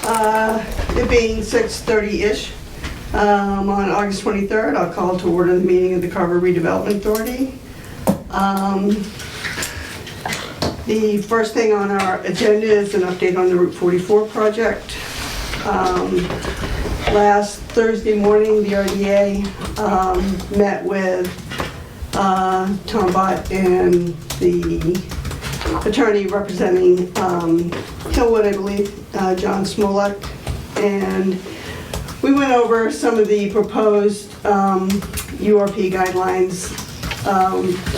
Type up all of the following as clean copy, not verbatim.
It being 6:30-ish on August 23rd, I'll call to order the meeting of the Carver Redevelopment Authority. The first thing on our agenda is an update on the Route 44 project. Last Thursday morning, the RDA met with Tom Bott and the attorney representing Hillwood, I believe, John Smolek, and we went over some of the proposed URP guidelines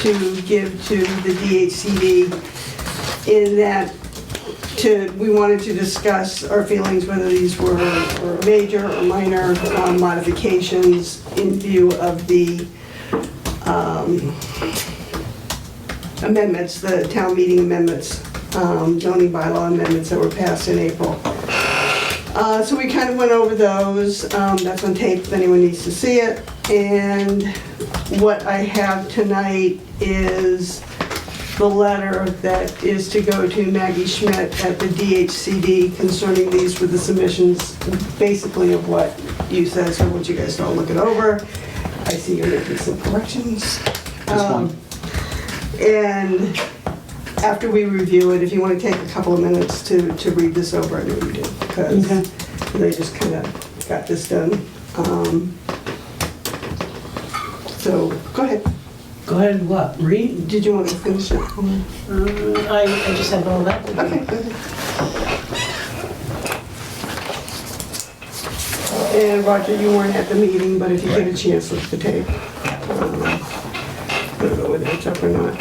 to give to the DHCD in that we wanted to discuss our feelings whether these were major or minor modifications in view of the amendments, the town meeting amendments, zoning bylaw amendments that were passed in April. So we kind of went over those. That's on tape if anyone needs to see it. And what I have tonight is the letter that is to go to Maggie Schmidt at the DHCD concerning these with the submissions, basically of what you said. So I want you guys to all look it over. I see you're making some corrections. And after we review it, if you want to take a couple of minutes to read this over, I know you do, because they just kind of got this done. So go ahead. Go ahead and what? Read? Did you want to finish it? I just have all that. Okay, go ahead. And Roger, you weren't at the meeting, but if you get a chance, look at the tape. I don't know whether it's up or not.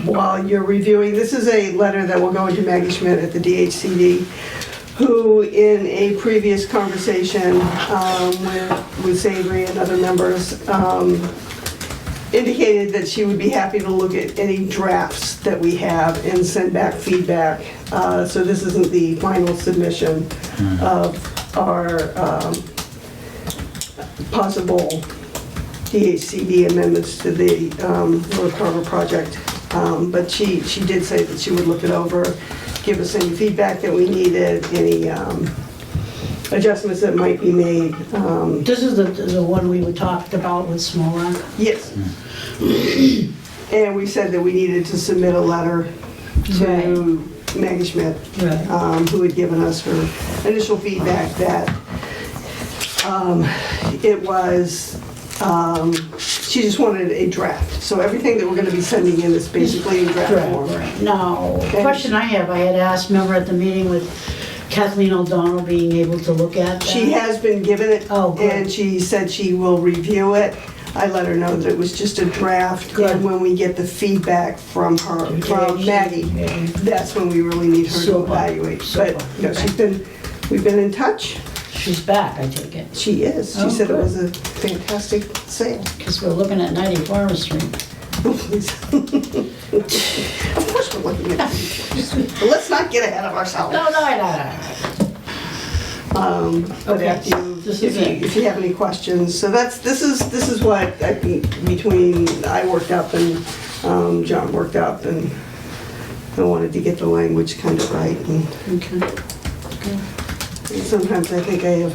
While you're reviewing, this is a letter that will go into Maggie Schmidt at the DHCD, who in a previous conversation with Savory and other members indicated that she would be happy to look at any drafts that we have and send back feedback. So this isn't the final submission of our possible DHCD amendments to the North Carver project. But she did say that she would look it over, give us any feedback that we needed, any adjustments that might be made. This is the one we were talked about with Smolak? Yes. And we said that we needed to submit a letter to Maggie Schmidt, who had given us her initial feedback that it was, she just wanted a draft. So everything that we're going to be sending in is basically in draft form. Now, the question I have, I had asked, remember at the meeting with Kathleen O'Donnell being able to look at that? She has been given it, and she said she will review it. I let her know that it was just a draft, and when we get the feedback from her, from Maggie, that's when we really need her to evaluate. But no, we've been in touch. She's back, I take it. She is. She said it was a fantastic sale. Because we're looking at 90 Farmer Street. Of course we're looking at it. But let's not get ahead of ourselves. No. But after if you have any questions, so this is what I think between I worked up and John worked up, and I wanted to get the language kind of right. And sometimes I think I have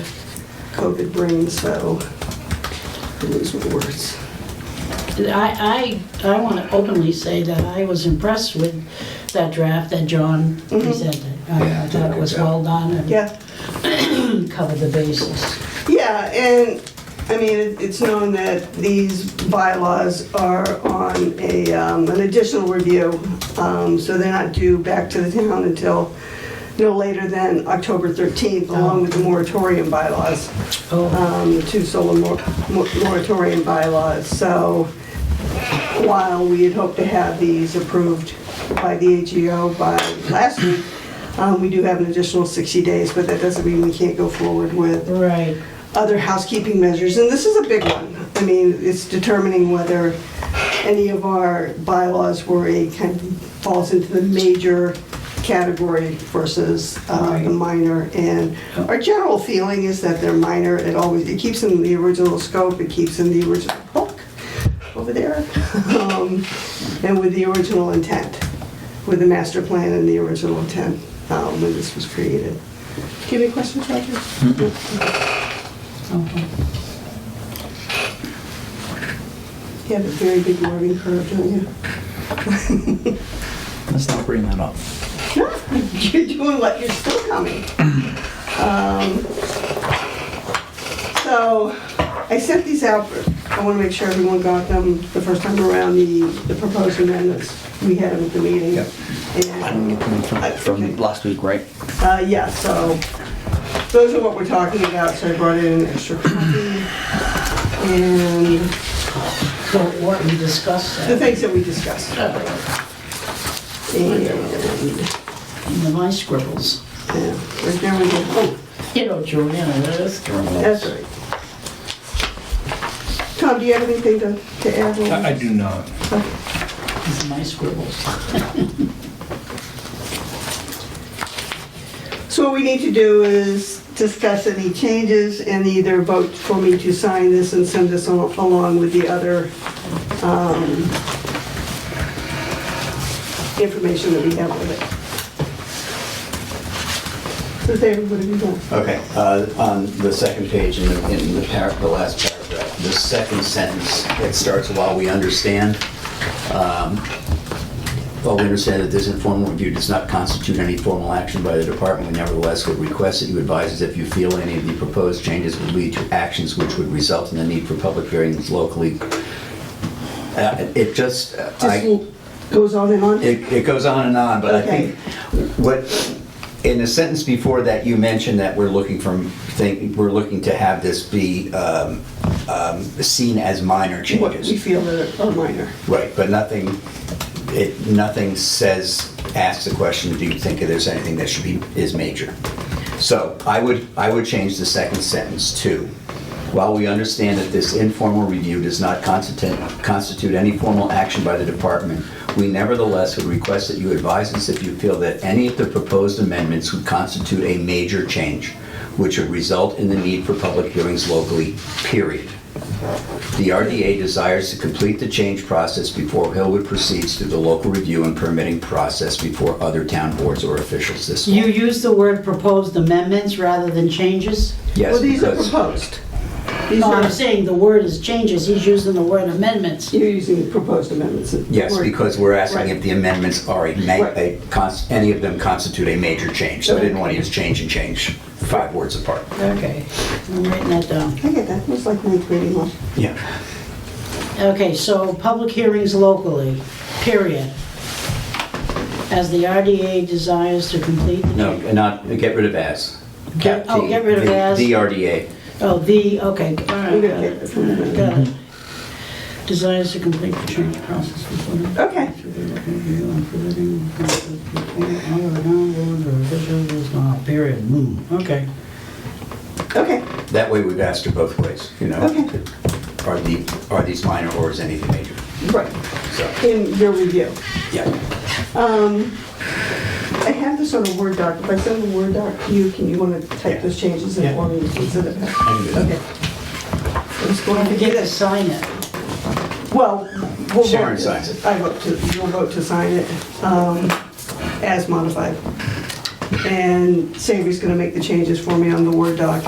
COVID brain, so I lose my words. I want to openly say that I was impressed with that draft that John presented. I thought it was well done and covered the bases. Yeah, and I mean, it's known that these bylaws are on an additional review, so they're not due back to the town until no later than October 13th, along with the moratorium bylaws, the two solar moratorium bylaws. So while we had hoped to have these approved by the AGO by last week, we do have an additional 60 days, but that doesn't mean we can't go forward with other housekeeping measures. And this is a big one. I mean, it's determining whether any of our bylaws were falls into the major category versus the minor. And our general feeling is that they're minor. It keeps in the original scope. It keeps in the original book over there, and with the original intent, with the master plan and the original intent. when this was created. Do you have any questions, Roger? Okay. You have a very big learning curve, don't you? Let's not bring that up. You're doing what, you're still coming. So I sent these out, I want to make sure everyone got them the first time around, the proposed amendments we had at the meeting. Yep. I didn't get them from last week, right? Yeah, so those are what we're talking about, so I brought in an extra copy. And So what we discussed, the things that we discussed. And, my scribbles. yeah, right there we go. Oh, You know, Joanna, that's that's right. Tom, do you have anything to add? I do not. These are my scribbles. So what we need to do is discuss any changes and either vote for me to sign this and send this along with the other information that we have with it. So David, what have you done? Okay, on the second page in the last paragraph, the second sentence, it starts, while we understand that this informal review does not constitute any formal action by the department, we nevertheless would request that you advise us if you feel any of the proposed changes would lead to actions which would result in the need for public hearings locally. It just Goes on and on? it goes on and on, but I Okay. think in the sentence before that, you mentioned that we're looking to have this be seen as minor What changes. we feel that are minor. Right, but nothing asks the question, do you think there's anything that is major? So I would change the second sentence to, while we understand that this informal review does not constitute any formal action by the department, we nevertheless would request that you advise us if you feel that any of the proposed amendments would constitute a major change, which would result in the need for public hearings locally, period. The RDA desires to complete the change process before Hillwood proceeds through the local review and permitting process before other town boards or officials this fall. You use the word proposed amendments rather than changes? Yes, Well, these are because proposed. These No, are, I'm saying the word is changes, he's using the word amendments. you're using the proposed amendments. yes, Word. because we're asking Right. if the amendments are any of them constitute a major change. So I didn't want to use change and change 5 words apart. Okay, I'm writing that down. I get that, it was like ninth grade English. Yeah. Okay, so public hearings locally, period. As the RDA desires to complete the... No, not, get rid of as. Cap T, get rid of as. The RDA. Oh, the, okay, all right, We're got gonna it. take this one. Got it. Desires to complete the change process before... Okay. Period, okay. Okay, That way we've asked her both ways, you know? Okay. Are these minor or is anything major? right, So, in your review. yeah. I have this on a Word doc. If I send the Word doc to you, can you want to type those changes in Yeah. for me? Instead of I can do that. Okay. I'm just going Don't to forget get to it. sign it. Well, we'll Sharon vote signs it. You'll vote to sign it as modified. And Savory's going to make the changes for me on the Word doc.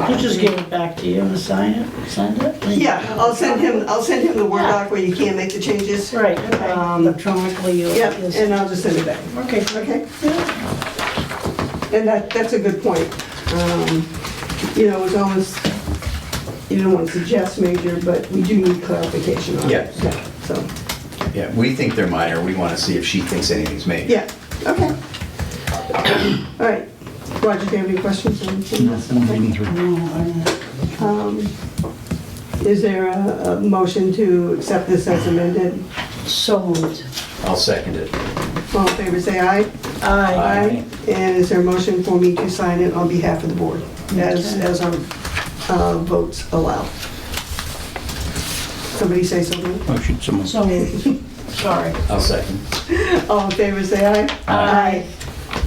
He'll just give it back to you and sign it, send it? Yeah, I'll send him the Word doc where you can't make the changes. Right, okay, electronically you'll... Yeah, and I'll just send it back. Okay. Okay? And that's a good point. You know, it's almost, you don't want to suggest major, but we do need clarification on it. Yeah. So, Yeah, we think they're minor. We want to see if she thinks anything's major. yeah, okay. All right. Roger, do you have any questions or anything else? Okay. Is there a motion to accept this as amended? So moved. I'll second it. All in favor, say aye. Aye. And is there a motion for me to sign it on behalf of the board, as our votes allow? Somebody say something? Motion, someone. So moved. Sorry. I'll second. All in favor, say aye. Aye.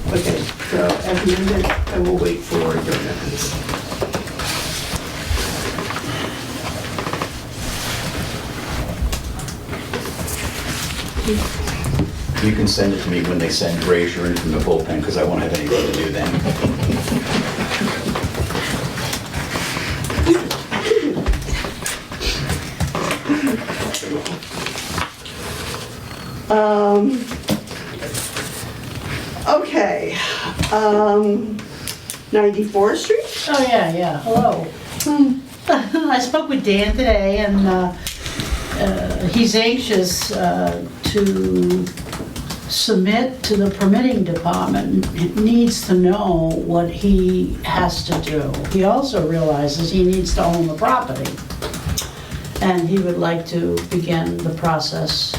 Okay, so as amended, I will wait for your amendments. You can send it to me when they send Brazier in from the bullpen, because I won't have anything to do then. Okay, 94th Street? Oh, yeah, hello. I spoke with Dan today, and he's anxious to submit to the permitting department. He needs to know what he has to do. He also realizes he needs to own the property, and he would like to begin the process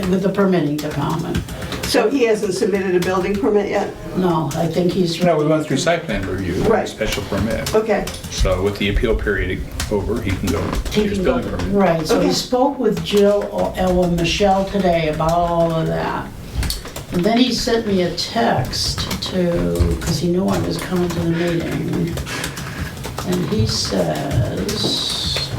with the permitting department. So he hasn't submitted a building permit yet? No, I think he's No, we ready. went through site plan review, Right. special permit. Okay, So with the appeal period over, he can go get He his can go- building permit. Right, so he Okay. spoke with Jill or Michelle today about all of that. And then he sent me a text because he knew I was coming to the meeting. And he says,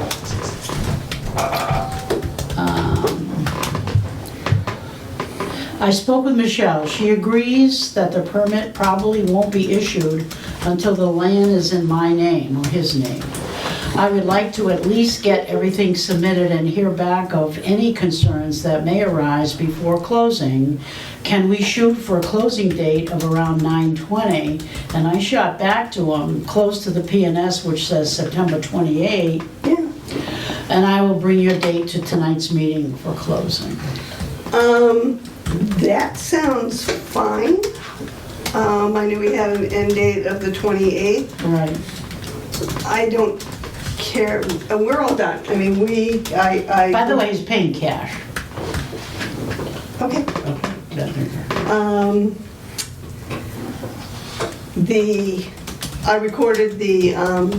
I spoke with Michelle. She agrees that the permit probably won't be issued until the land is in my name or his name. I would like to at least get everything submitted and hear back of any concerns that may arise before closing. Can we shoot for a closing date of around 9/20? And I shot back to him close to the PNS, which says September 28. yeah. And I will bring your date to tonight's meeting for closing. That sounds fine. I knew we had an end date of the 28th. Right. I don't care, we're all done. I mean, I. By the way, he's paying cash. Okay. I recorded the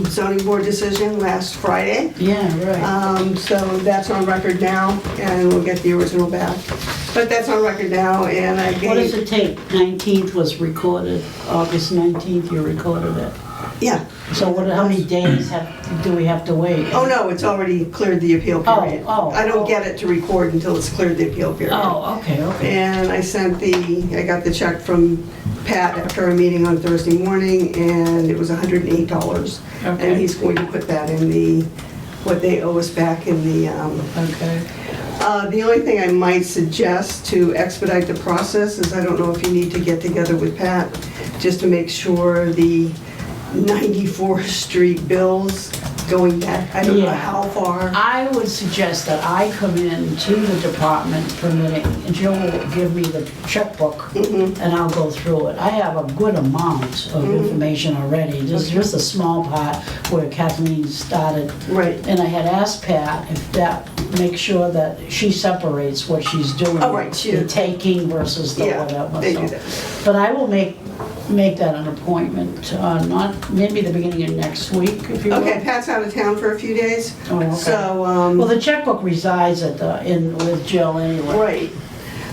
zoning board decision last Friday. Yeah, right. So that's on record now, and we'll get the original back. But that's on record now, and I What does gave, it take? 19th was recorded, August 19th you recorded it. yeah. So how many days do we have to wait? Oh, no, it's already cleared the appeal period. I don't get it to record until it's cleared the appeal period. Oh, okay. And I got the check from Pat after our meeting on Thursday morning, and it was $108. Okay. And he's going to put that in what they owe us back in the, Okay. the only thing I might suggest to expedite the process is, I don't know if you need to get together with Pat, just to make sure the 94th Street bills going back, I don't know Yeah. how far. I would suggest that I come in to the department permitting, and Jill will give me the checkbook, and I'll go through it. I have a good amount of information already. There's just a small part where Kathleen started. Right. And I had asked Pat if that, make sure that she separates what she's doing. Oh, right, The taking versus the Yeah, whatever. they so. do that. But I will make that an appointment, not, maybe the beginning of next week, if you will. Okay, Pat's out of town for a few days, Oh, okay. so, Well, the checkbook resides with Jill anyway. right.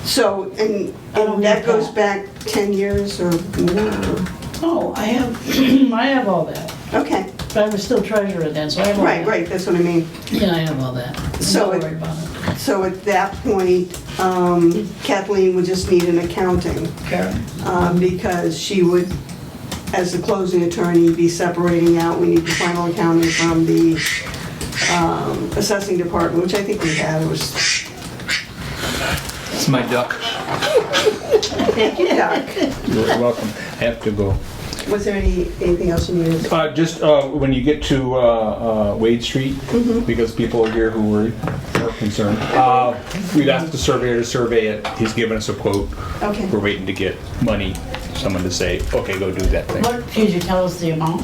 So, and I don't that need goes that. back 10 years or more. Oh, I have, I have all that. Okay, But I was still treasurer then, so I have all that. right, that's what I mean. Yeah, I have all that. So Don't it- worry about it. So at that point, Kathleen would just need an accounting, Karen? because she would, as the closing attorney, be separating out, we need the final accounting from the assessing department, which I think we had, it was, It's my duck. thank you, Doc. You're welcome. I have to go. Was there anything else you needed? Just when you get to Wade Street, because people are here who are concerned, we've asked the surveyor to survey it. He's given us a quote. Okay. We're waiting to get money, someone to say, okay, go do that thing. What, could you tell us the amount?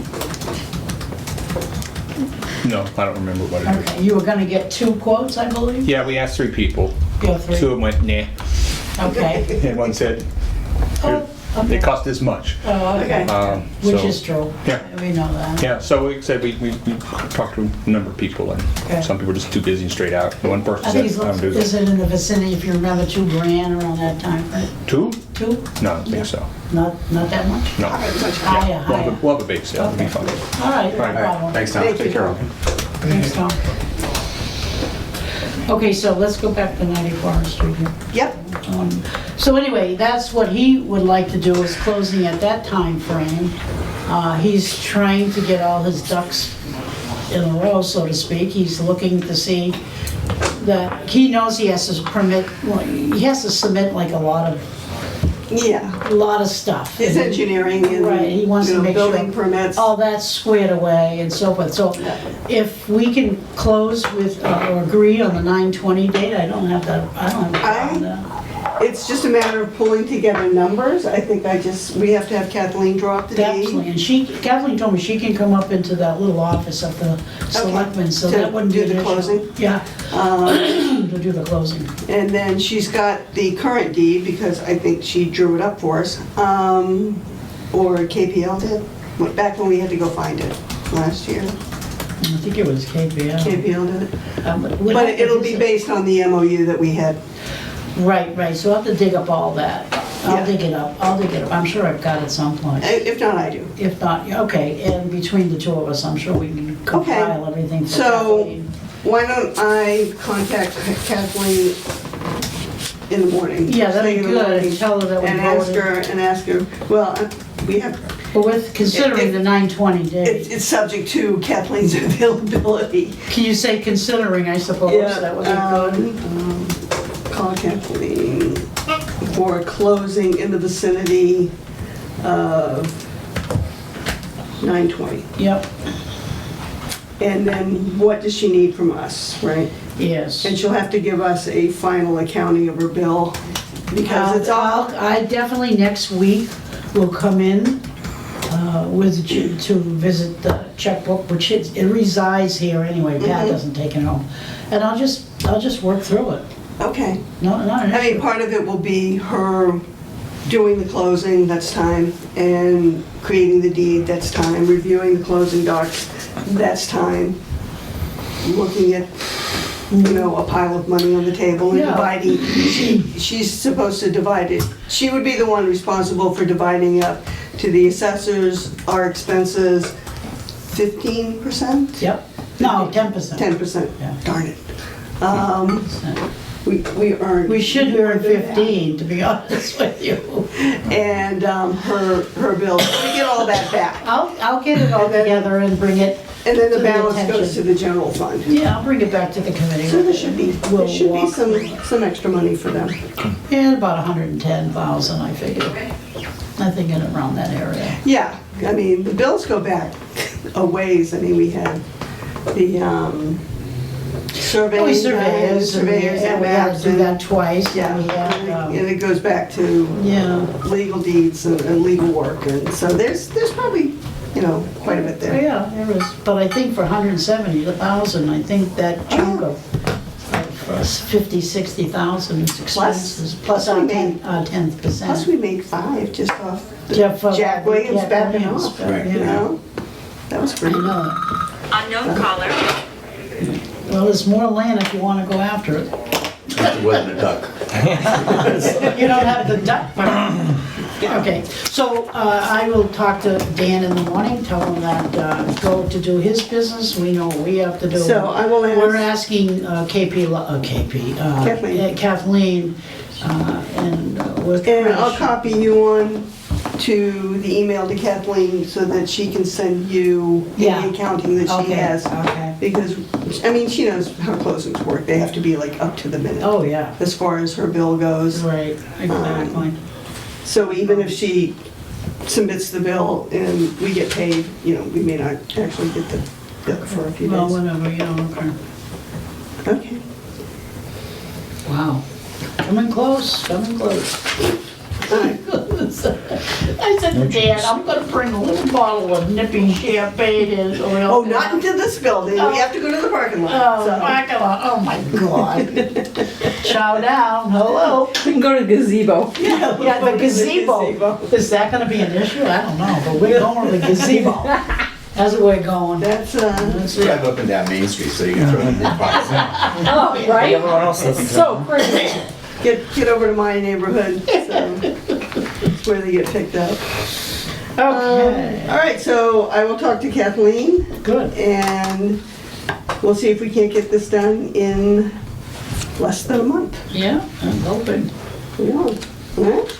No, I don't remember what it is. Okay, you were gonna get 2 quotes, I believe? Yeah, we asked 3 people. You have 3? 2 of them went, nah. Okay. And one said, Oh, okay. it cost this much. Oh, okay. Which So- is true. Yeah. We know that. Yeah, so we said we talked to a number of people, and Okay. some people were just too busy and straight out. The one person I said, think I don't do is that. it in the vicinity, if you remember, $2,000 around that time, right? 2? 2? No, I don't think so. Not that much? No. Much Higher, higher. We'll have a bake sale, it'll be Okay. fun. All right, no All right, problem. Thanks, Tom. Thank you. Take care of him. Thanks, Tom. Okay, so let's go back to 94 Street here. Yep, So anyway, that's what he would like to do, is closing at that time frame. He's trying to get all his ducks in a row, so to speak. He's looking to see that, he knows he has to permit, well, he has to submit like a lot of stuff. his engineering and, Right, he wants to make sure building permits. all that's squared away and so forth. So if we can close with, or agree on the 9/20 date, I don't have that, I don't have a problem with that. It's just a matter of pulling together numbers. I think we have to have Kathleen draw up the deed. Absolutely, and Kathleen told me she can come up into that little office of the selectmen, so To that wouldn't be do the an issue. closing? Yeah, to do the closing. And then she's got the current deed, because I think she drew it up for us, or KPL did, back when we had to go find it last year. I think it was KPL. KPL did it. We'd But have to it'll be visit- based on the MOU that we had. Right, so I'll have to dig up all that. Yeah. I'll dig it up, I'm sure I've got it someplace. If not, I do. If not, okay, and between the two of us, I'm sure we can compile everything for So- Kathleen. Why don't I contact Kathleen in the morning? Yeah, that'd be First thing in the good, morning, and tell her that we And ask her, well, we have, But with considering the 9/20 date, it's subject to Kathleen's availability. can you say considering, I suppose, that would be good? Call Kathleen for closing in the vicinity of 9/20. Yep, And then what does she need from us, right? yes. And she'll have to give us a final accounting of her bill, because it's all, I definitely next week will come in to visit the checkbook, which it resides here anyway. Pat doesn't take it home, and I'll just work through it. okay. Not an I mean, issue. part of it will be her doing the closing, that's time, and creating the deed, that's time, reviewing the closing docs, that's time, looking at, a pile of money on the table and Yeah. dividing. She's supposed to divide it. She would be the one responsible for dividing up to the assessors, our expenses, 15%? Yep. No, 10%. 10%. Yeah. Darn it. We earned. We should more earn than that. 15, to be honest with you. And her bill, we get all that back. I'll get it all And then- together and bring it. And then To the the balance goes attention. to the general fund. Yeah, I'll bring it back to the committee. So there should be We'll walk some extra money for them. Yeah, about 110,000, I figure. I think in around that area. Yeah, I mean, the bills go back a ways. I mean, we had the surveyors Surveyors, and we had maps. to do that twice. Yeah, We had, and it goes back to yeah. legal deeds and legal work. And so there's probably, quite a bit there. Yeah, there is, but I think for 170,000, I think that chunk of 50, 60,000 is expenses, plus our we made- 10th%. Plus, we made 5 just off Jeff, Jack Williams backing off. Right. That was I pretty. know. Unknown caller. Well, there's more land if you want to go after it. It wasn't a duck. You don't have the duck part. Okay, so I will talk to Dan in the morning, tell him that go to do his business, we know what we have to do. So I will ask. We're asking Kathleen, and with And I'll Trish. copy you on to the email to Kathleen so that she can send you Yeah. any accounting that she Okay, has. okay. Because, I mean, she knows how closings work. They have to be like up to the minute Oh, yeah, as far as her bill goes. right, exactly. So even if she submits the bill and we get paid, we may not actually get the bill for a few Well, days. whatever, okay. Okay. Wow, coming close, All right. I said to Dan, I'm gonna bring a little bottle of nippy champagne in. Oh, not into this building. We have to go to the parking lot. Oh, so. oh my God. Chow down, hello. We can go to the gazebo. Yeah, the gazebo. Is that gonna be an issue? I don't know, but we're going to the gazebo. That's where we're going. That's, That's it. Drive up and down Main Street so you can throw it in the box. Oh, right? Everyone else doesn't. So pretty. get over to my neighborhood. So it's where they get picked up. Okay, All right, so I will talk to Kathleen good. and we'll see if we can't get this done in less than a month. Yeah, I'm hoping. Yeah. Right?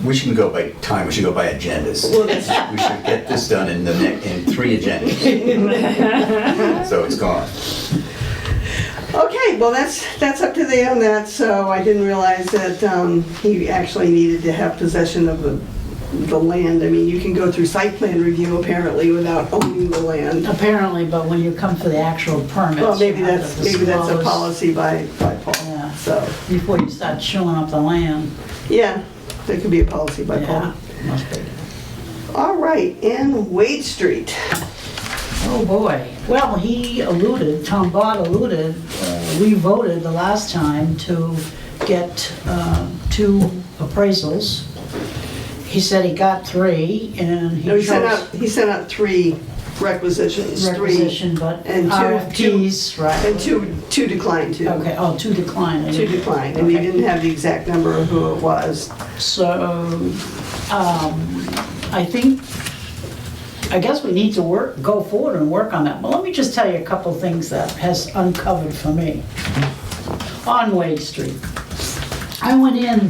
We shouldn't go by time, we should go by agendas. Well, that's- We should get this done in in 3 agendas. So it's gone. Okay, well, that's up to them on that, so I didn't realize that he actually needed to have possession of the land. I mean, you can go through site plan review apparently without owning the land. Apparently, but when you come for the actual permits. Well, maybe you have that's to a disclose, policy by Paul, Yeah. so, before you start chewing up the land. yeah, there could be a policy by Yeah, Paul. must be. All right, and Wade Street. Oh, boy. Well, Tom Bott alluded, we voted the last time to get 2 appraisals. He said he got 3, and he No, chose he sent out 3 requisitions, 3, requisition, but and two- RFPs, right? and 2 declined too. Okay, 2 declined. 2 declined, and he Okay. didn't have the exact number of who it was. So, I guess we need to go forward and work on that. But let me just tell you a couple things that has uncovered for me on Wade Street. I went in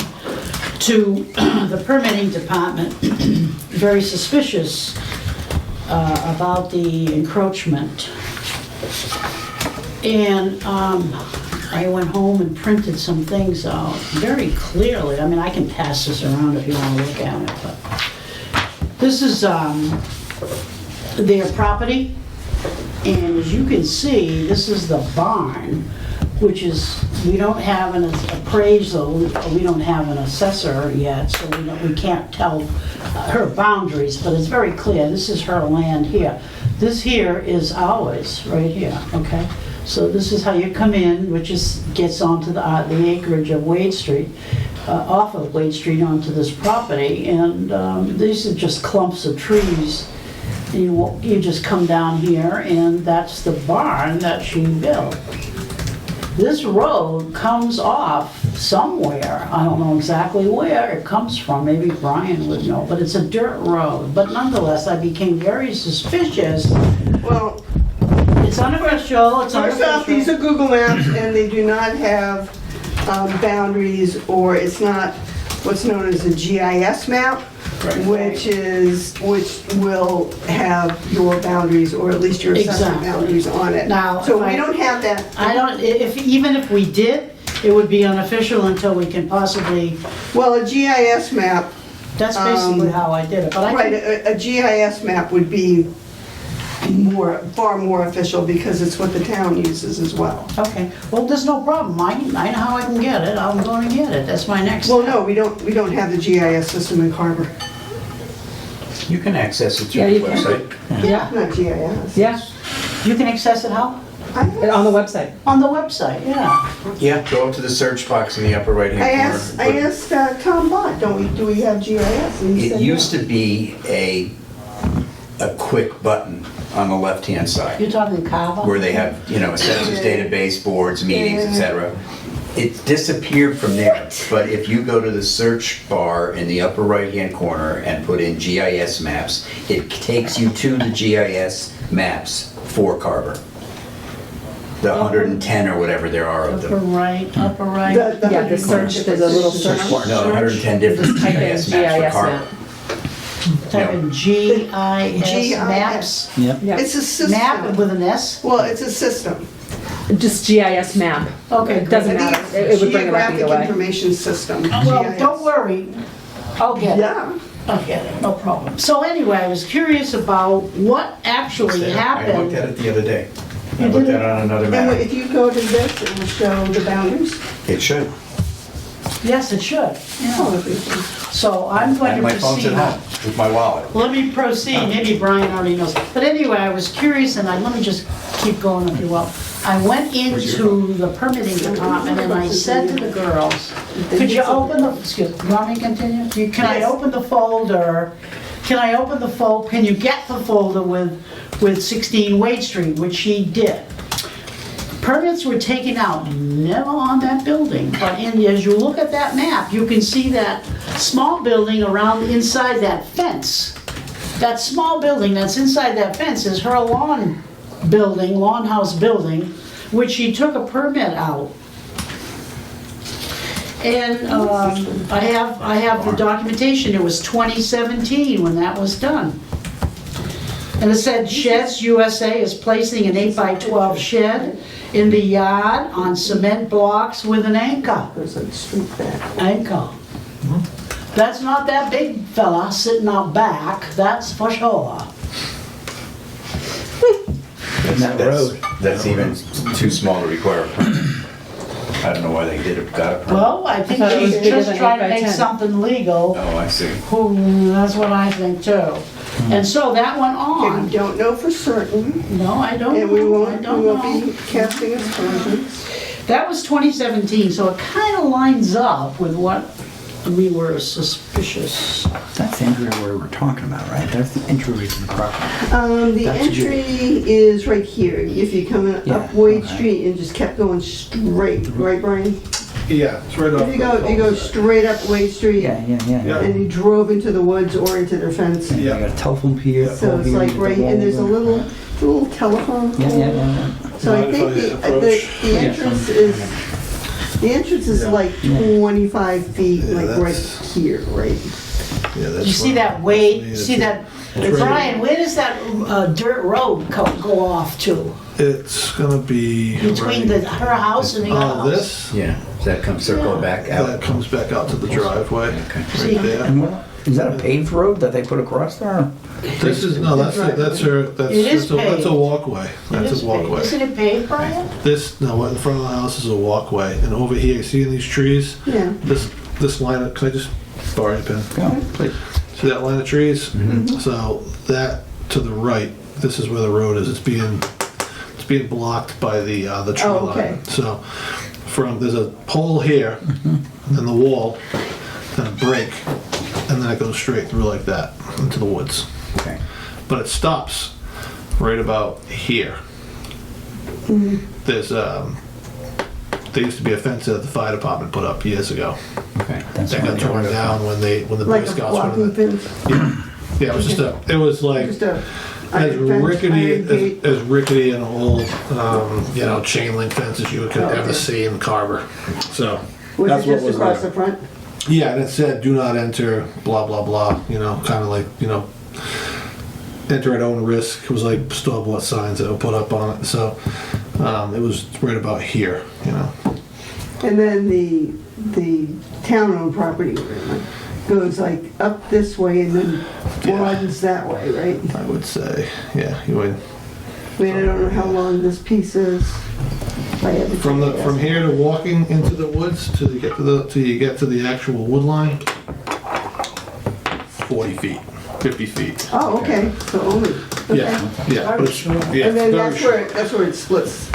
to the permitting department, very suspicious about the encroachment. And I went home and printed some things out very clearly. I mean, I can pass this around if you want to look at it, but this is their property, and as you can see, this is the barn, which is, we don't have an appraisal, we don't have an assessor yet, so we can't tell her boundaries, but it's very clear, this is her land here. This here is ours, right here, okay? So this is how you come in, which gets onto the acreage of Wade Street, off of Wade Street onto this property, and these are just clumps of trees. You just come down here, and that's the barn that she built. This road comes off somewhere. I don't know exactly where it comes from. Maybe Brian would know, but it's a dirt road. But nonetheless, I became very suspicious. Well, It's unofficial, it's first off, these unofficial. are Google Maps, and they do not have boundaries, or it's not what's known as a GIS map, which will have your boundaries, or at least your assessment Exactly. boundaries on it. Now, So if we I- don't have that. Even if we did, it would be unofficial until we can possibly, Well, a GIS map, that's basically how I did it, but I right, can, a GIS map would be far more official, because it's what the town uses as well. okay, well, there's no problem, I know how I can get it, I'm going to get it, that's my next Well, step. no, we don't have the GIS system in Carver. You can access it Yeah, through you the can. website. Yeah, Not GIS. yeah, You can access it how? on the website. On the website, yeah. Yeah, go up to the search box in the upper right-hand corner. I asked Tom Bott, do we have GIS? And he It said used no. to be a quick button on the left-hand side, You're talking Carver? where they have, census database, boards, meetings, etc. It disappeared from there, but if you go to the search bar in the upper right-hand corner and put in GIS maps, it takes you to the GIS maps for Carver. The 110 or whatever there are of Upper them. right, upper right. The Yeah, the search, there's a little search. No, 110 different Just type in GIS maps for GIS Carver. map. Type in GIS maps. Yep. Yeah, It's a system. Map with an S? Well, it's a system. just GIS map. Okay, It doesn't I think matter, it's it would bring it up either Geographic way. Information System. Well, GIS. don't worry, I'll get it. Yeah. I'll get it, no problem. So anyway, I was curious about what actually I looked happened. at it the other day. I You looked did? at it on another And map. if you go to this, it will show the boundaries. It should. Yes, it should. Oh, everything. So I'm going to And my phone's at proceed. home with my wallet. Let me proceed, maybe Brian already knows. But anyway, I was curious, and let me just keep going if you will. I went into the permitting department and I said to the girls, could you open the, excuse me, you want me to continue? Can I Yes. open the folder? Can I open the folder, can you get the folder with 16 Wade Street, which she did. Permits were taken out, never on that building, but as you look at that map, you can see that small building around inside that fence. That small building that's inside that fence is her lawn house building, which she took a permit out And I have the documentation, it was 2017 when that was done. And it said Sheds USA is placing an 8x12 shed in the yard on cement blocks with an anchor. There's a street back. Anchor. That's not that big fella sitting out back, that's for sure. That's even too small to require a permit. I don't know why they got a permit. Well, I think thought it was she's bigger just than trying to 8 by make 10. something legal. Oh, I see. That's what I think too. And so that went Okay, we on. don't know for certain, No, I don't and we know, I won't don't know. be casting aspersions. That was 2017, so it kind of lines up with what we were suspicious. That's the entry where we're talking about, right? That's the entry to the property. The That's entry is right here. If you're coming Yeah, up Wade okay. Street and just kept going straight, right, Brian? Yeah, it's right off. If you go straight up Wade Street Yeah. and you drove into the woods or into their fence. You got a telephone pier. So over it's here like with right, the and there's a wall. little telephone pole. Yeah. So I Mind if think I the approach? entrance is Yeah. like 25 feet, Yeah, like right that's- here, right? Yeah, that's You see right. that Wade, Yeah, see that, it's right. Brian, where does that dirt road go off to? It's gonna be. Between her house and the other house? This, Yeah, does that come circle back that out? comes back out to the driveway, Okay. See? right there. And what, is that a paved road that they put across there? This is, no, that's Right. that's her, that's, It is that's paved. a walkway. It That's is a paved. walkway. Isn't it paved, Brian? This, no, what in front of the house is a walkway, and over here, you see in these trees, Yeah. this line of, can I just borrow your pen? Go, please. See that line of trees? Mm-hmm. So that to the right, this is where the road is. It's being blocked by the tree Oh, okay. line. So there's a pole here, and the wall, then a break, and then it goes straight through like that into the woods. Okay. But it stops right about here. There's there used to be a fence that the fire department put up years ago. Okay. That's That got why torn they- down when the Boy Like a Scouts went blocking in. fence, Yeah, it was it was like just a as iron fence, rickety iron gate. as rickety and old, chain link fence as you could Oh, ever okay. see in Carver. So Was that's it what just was across there. the front? Yeah, and it said, "Do not enter." Blah blah blah. Kind of like enter at own risk. It was like store-bought signs that were put up on it. So it was right about here. And then the town-owned property goes like up this way and then broadens that way, right? I would say, yeah, you would. I mean, I don't know how long this piece is. If I had to From guess. from here to walking into the woods till you get to the actual wood line, 40 feet, 50 feet. Oh, okay, so only, okay. Yeah. But it's, yeah, And then very that's where it splits.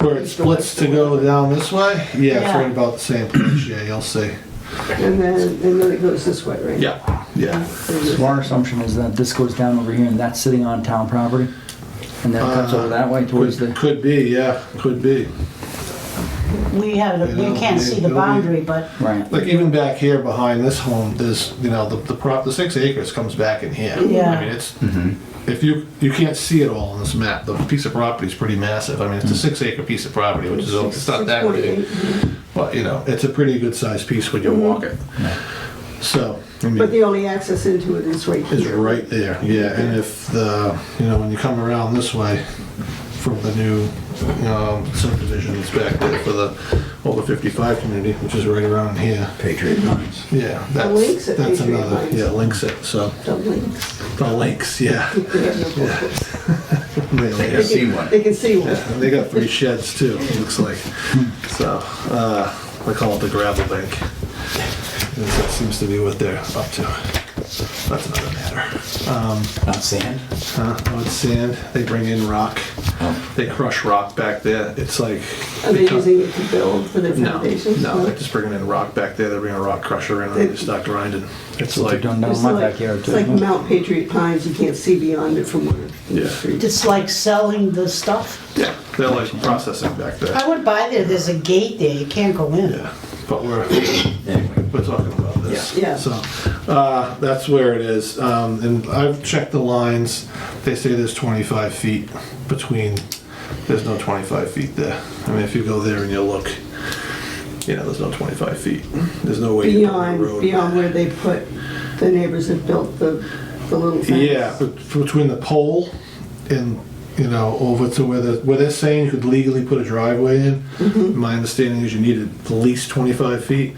Where it splits to go down this way, yeah, it's Yeah. right about the same place. Yeah, you'll see. And then it goes this way, right? Yeah. So our assumption is that this goes down over here and that's sitting on town property? And then it cuts over that way towards the, Could be, yeah, could be. We can't see the it'll be- boundary, but right. Like even back here behind this home, there's, the 6 acres comes back in here. Yeah. I mean, it's, if you can't see it all on this map, the piece of property is pretty massive. I mean, it's a 6 acre piece of property, which is, it's not that big. 6.8. But, it's a pretty good sized piece when you walk it. So, I mean. But the only access into it is right Is here. right there, yeah, and if when you come around this way from the new subdivision that's back there for the over 55 community, which is right around here, Patriot Pines. yeah, links that's, at that's Patriot another, Pines. yeah, links it, so, The links. the links, yeah. They have no photos. They can see one. They can see one. Yeah, and they got 3 sheds too, it looks like, so, they call it the gravel bank. And that seems to be what they're up to. That's another matter. Not sand? No, it's sand. They bring in rock. They crush rock back there. It's like. Are they using it to build for their No, foundations? no, they're just bringing in rock back there. They bring a rock crusher in and they start grinding. It's What they're like, doing down It's in my like, backyard it's too. like Mount Patriot Pines, you can't see beyond it from where in the Yeah. street. it's like selling the stuff. yeah, they're like processing back there. I would buy there, there's a gate there, you can't go in. Yeah, but we're talking about this. Yeah. So, that's where it is. And I've checked the lines. They say there's 25 feet between, there's no 25 feet there. I mean, if you go there and you look, Yeah, there's no 25 feet. There's no way you put on the road. Beyond where they put, the neighbors have built the little fence. Yeah, but between the pole and, over to where they're saying you could legally put a driveway in, my understanding is you needed at least 25 feet.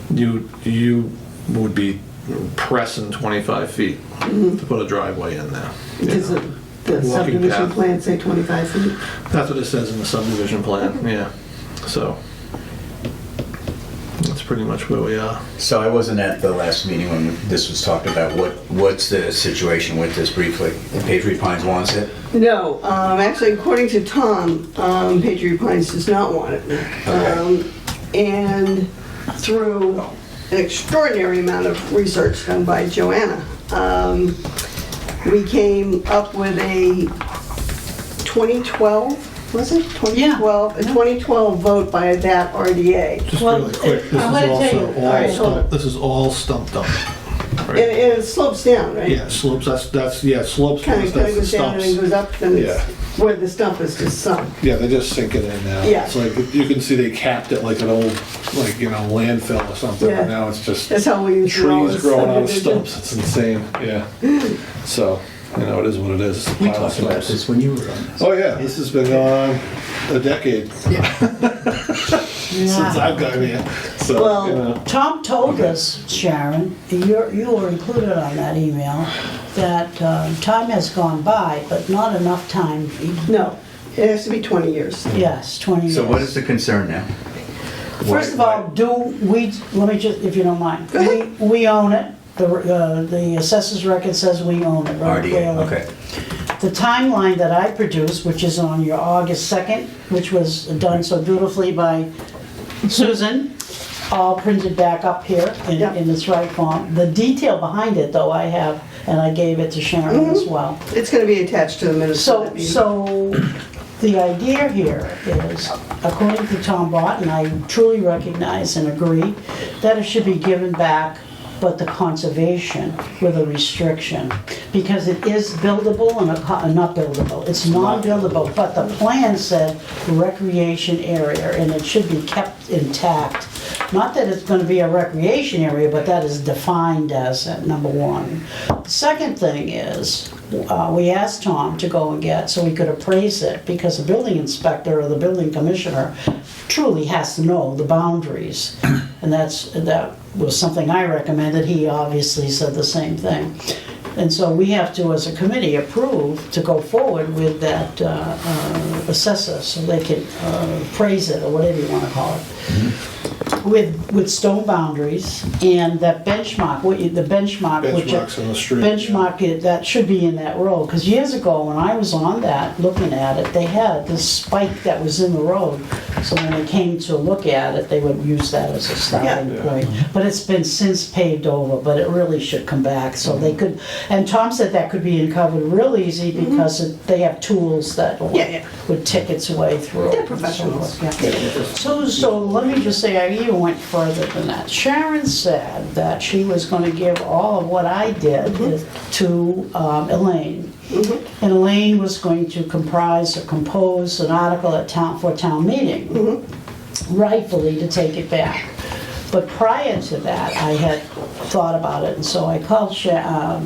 You would be pressing 25 feet to put a driveway in there. Does the Walking subdivision path. plan say 25 feet? That's what it says in the subdivision plan, yeah. So, that's pretty much where we are. So I wasn't at the last meeting when this was talked about. What's the situation with this briefly? Patriot Pines wants it? No, actually, according to Tom, Patriot Pines does not want it. And through an extraordinary amount of research done by Joanna, we came up with a 2012, was it? 2012, a 2012 vote by that RDA. Just Well, really quick, this I'm is gonna tell you- also all right, hold on. this is all stumped up. And it slopes down, right? Yeah, slopes, slopes. Kind of that's the goes down and then stumps. goes up, then it's Yeah. where the stump is just sunk. Yeah, they just sink it in now. Yeah. It's like, you can see they capped it like an old, landfill or something, Yeah. and now it's just That's how we used to roll trees the growing out of subdivision. stumps. It's insane, yeah. So, it is what it is. It's a We pile of talked about stumps. this when you were on this. Oh, yeah, this has been going on a decade since I've gotten here. So, Well, Tom told us, Sharon, you were included on that email, that time has gone by, but not enough time. No, it has to be 20 years. Yes, 20 years. So what is the concern now? First of all, let me just, if you don't mind. Go ahead. We own it. The assessors record says we own it, right? RDA, okay. The timeline that I produced, which is on your August 2nd, which was done so beautifully by Susan, all printed back up here Yeah. in its right form. The detail behind it, though, I have, and I gave it to Sharon as well. It's going to be attached to the minutes. of So, that meeting. so the idea here is, according to Tom Bott, and I truly recognize and agree, that it should be given back, but the conservation with a restriction, because it is buildable and not buildable. It's non-buildable, but the plan said recreation area, and it should be kept intact. Not that it's gonna be a recreation area, but that is defined as number one. The second thing is, we asked Tom to go and get, so we could appraise it, because the building inspector or the building commissioner truly has to know the boundaries. And that was something I recommended. He obviously said the same thing. And so we have to, as a committee, approve to go forward with that assessor, so they can appraise it, or whatever you want to call it, with stone boundaries, and that benchmark, the benchmark, benchmarks on the street. benchmark, that should be in that road. Because years ago, when I was on that, looking at it, they had this spike that was in the road. So when they came to look at it, they would use that as a starting Yeah. point. But it's been since paved over, but it really should come back, so they could, and Tom said that could be uncovered real easy, because they have tools that Yeah. would tick its way through. They're professionals. Yeah. So let me just say, I even went further than that. Sharon said that she was going to give all of what I did to Elaine. And Elaine was going to compose an article for town meeting, rightfully to take it back. But prior to that, I had thought about it, and so I called Sarah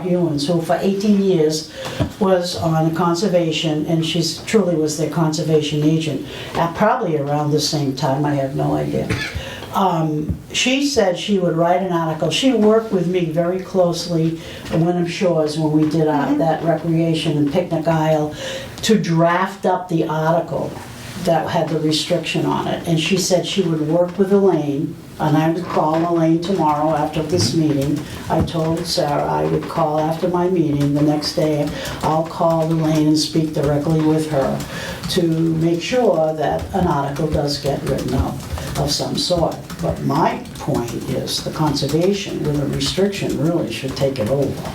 Hewins, who for 18 years was on conservation, and she truly was their conservation agent, at probably around the same time, I have no idea. She said she would write an article. She worked with me very closely at Wyndham Shores when we did that recreation and picnic aisle, to draft up the article that had the restriction on it. And she said she would work with Elaine, and I would call Elaine tomorrow after this meeting. I told Sarah I would call after my meeting the next day. I'll call Elaine and speak directly with her to make sure that an article does get written up of some sort. But my point is the conservation with a restriction really should take it over.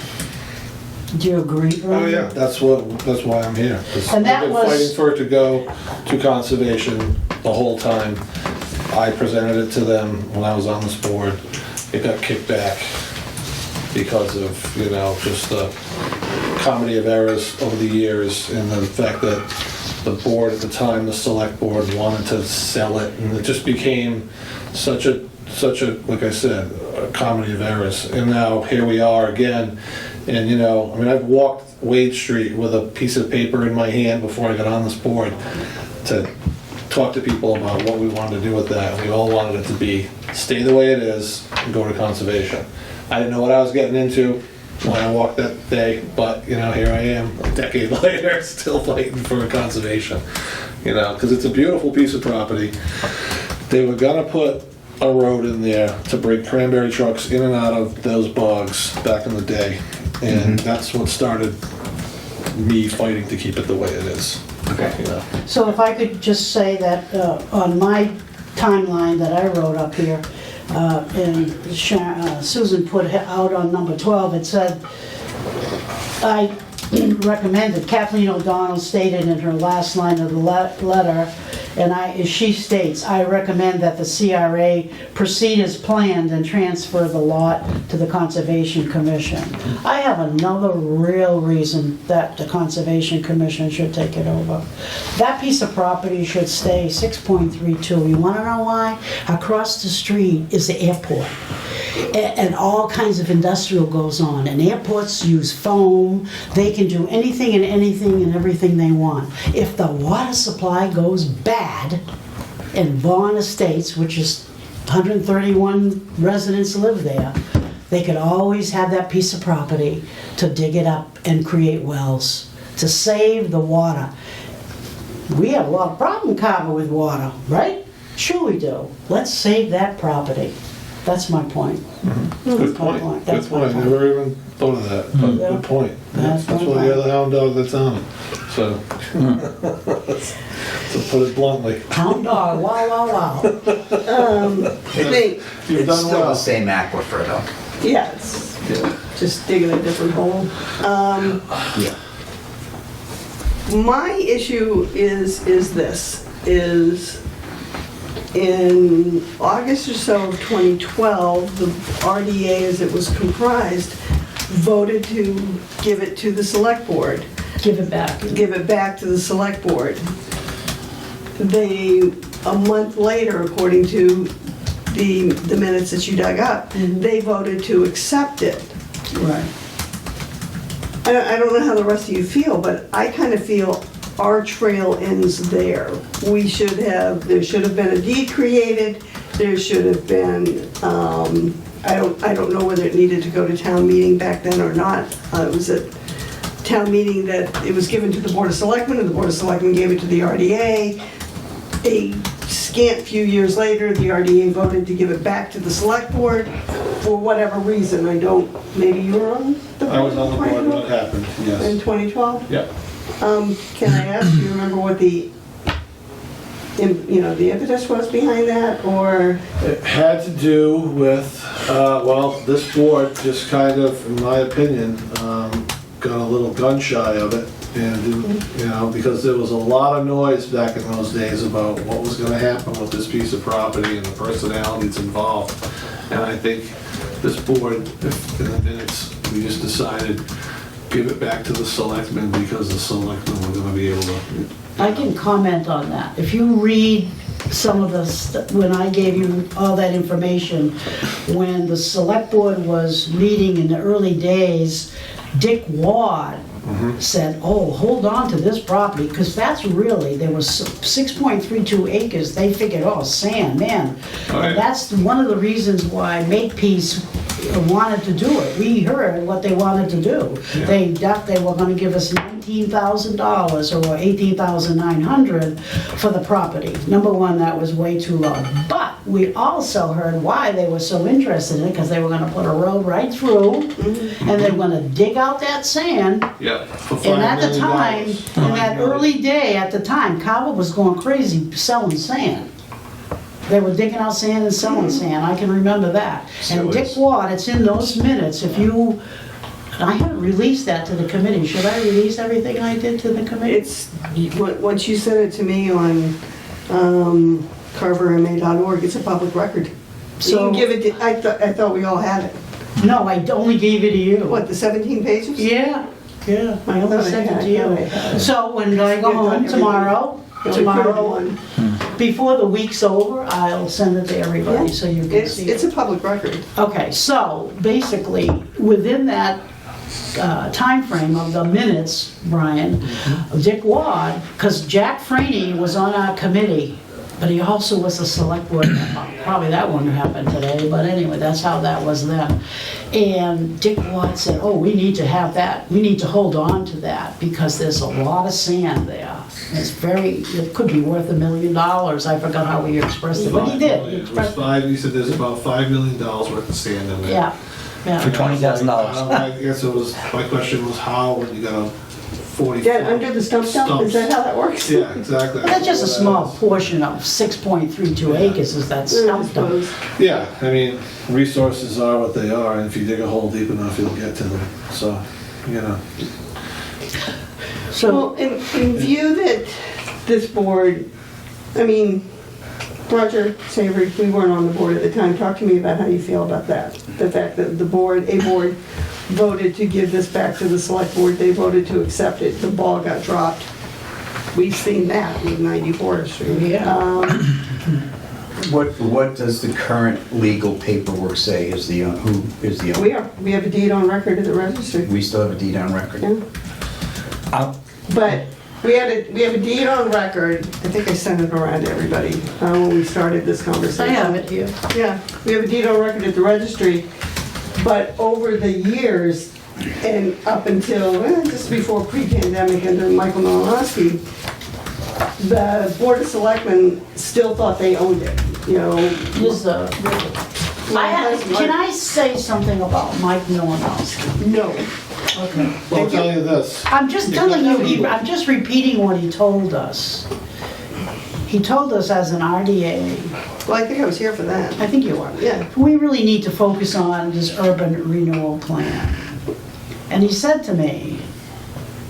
Do you agree, Oh, Brian? yeah, that's why I'm here. 'Cause And that I've been was- fighting for it to go to conservation the whole time. I presented it to them when I was on this board. It got kicked back because of, just the comedy of errors over the years, and the fact that the board at the time, the select board, wanted to sell it, and it just became such a, like I said, a comedy of errors. And now here we are again, and you know, I mean, I've walked Wade Street with a piece of paper in my hand before I got on this board to talk to people about what we wanted to do with that. We all wanted it to be, stay the way it is, and go to conservation. I didn't know what I was getting into when I walked that day, but you know, here I am, a decade later, still fighting for conservation. You know, because it's a beautiful piece of property. They were gonna put a road in there to bring cranberry trucks in and out of those bogs back in the day, and that's what started me fighting to keep it the way it is. Okay. You know. So if I could just say that on my timeline that I wrote up here, and Susan put out on number 12, it said, I recommended, Kathleen O'Donnell stated in her last line of the letter, and she states, I recommend that the CRA proceed as planned and transfer the lot to the Conservation Commission. I have another real reason that the Conservation Commission should take it over. That piece of property should stay 6.32. You wanna know why? Across the street is the airport. And all kinds of industrial goes on, and airports use foam. They can do anything and everything they want. If the water supply goes bad in Vaughan Estates, which is 131 residents live there, they could always have that piece of property to dig it up and create wells to save the water. We have a lot of problem in Carver with water, right? Sure we do. Let's save that property. That's my point. Good point. That's Good my point. point. Never even thought of that, but Yeah. good point. That's That's my why point. you're the hound dog that's on it. So, to put it bluntly, Hound dog, wow, wow, wow. I think, you've It's done still the well. same aquifer though. yeah, it's just digging a different hole. Yeah. My issue is this, is in August or so of 2012, the RDA, as it was comprised, voted to give it to the select board, Give it back. give it back to the select board. They, a month later, according to the minutes that you dug up, they voted to accept it. Right. I don't know how the rest of you feel, but I kind of feel our trail ends there. There should have been a deed created, there should have been, I don't know whether it needed to go to town meeting back then or not. It was at town meeting that it was given to the Board of Selectmen, and the Board of Selectmen gave it to the RDA. A scant few years later, the RDA voted to give it back to the select board for whatever reason. Maybe you were on the board? I was on the board when it happened, In yes. 2012? Yeah. Can I ask, do you remember what the impetus was behind that, or? It had to do with, well, this board just kind of, in my opinion, got a little gun shy of it. And, you know, because there was a lot of noise back in those days about what was gonna happen with this piece of property and the personalities involved. And I think this board, in the minutes, we just decided, give it back to the selectmen because the selectmen were gonna be able to. I can comment on that. If you read some of the, when I gave you all that information, when the select board was meeting in the early days, Dick Ward said, oh, hold on to this property, because that's really, there was 6.32 acres, they figured, oh, sand, man. Oh, yeah. And that's one of the reasons why Makepeace wanted to do it. We heard what they wanted to do. Yeah. They were gonna give us $19,000 or $18,900 for the property. Number one, that was way too low. But we also heard why they were so interested in it, because they were gonna put a road right through, and they were gonna dig out that sand. Yeah. For And at $5 the time, million. in that early day, at the time, Carver was going crazy selling sand. They were digging out sand and selling sand, I can remember that. So And Dick it's- Ward, it's in those minutes, if you, I haven't released that to the committee, should I release everything I did to the committee? It's, once you sent it to me on carverma.org, it's a public record. So you So- can give it, I thought we all had it. No, I only gave it to you. What, the 17 pages? Yeah, Yeah, I I only thought I sent it had- to I thought I you. had. So when I go You've done home everything. tomorrow, The only printed tomorrow, one. before the week's over, I'll send it to everybody so you can It's, see it's it. a public record. Okay, so basically, within that timeframe of the minutes, Brian, Dick Wad, because Jack Franey was on our committee, but he also was a select board member. Probably that wouldn't happen today, but anyway, that's how that was then. And Dick Wad said, oh, we need to have that, we need to hold on to that, because there's a lot of sand there. It's very, it could be worth $1 million. I forgot how he expressed it, but he did. He It was expressed- five, he said there's about $5 million worth of sand in there. Yeah, For yeah. $20,000. I guess it was, my question was how, when you got a 40. Get under the stump dump, is that how that works? Yeah, exactly. But that's just a small portion of 6.32 acres is that I stump dump. suppose. Yeah, I mean, resources are what they are, and if you dig a hole deep enough, you'll get to them, so, you know. So, Well, in view that this board, I mean, Roger Savory, we weren't on the board at the time, talk to me about how you feel about that. The fact that the board, a board voted to give this back to the select board, they voted to accept it, the ball got dropped. We've seen that with 94th Street. Yeah. What does the current legal paperwork say is the, who is the owner? We have a deed on record at the registry. We still have a deed on record? Yeah. But we have a deed on record, I think I sent it around to everybody when we started this conversation. I have it here. Yeah, we have a deed on record at the registry, but over the years, and up until, just before pre-pandemic under Michael Malinowski, the Board of Selectmen still thought they owned it, you know. Here's the, can I say something about Mike Malinowski? No. Okay. Well, I'll tell you this, I'm just telling you, I'm just repeating what he told us. He told us as an RDA, Well, I think I was here for that. I think you are. Yeah. We really need to focus on this urban renewal plan. And he said to me,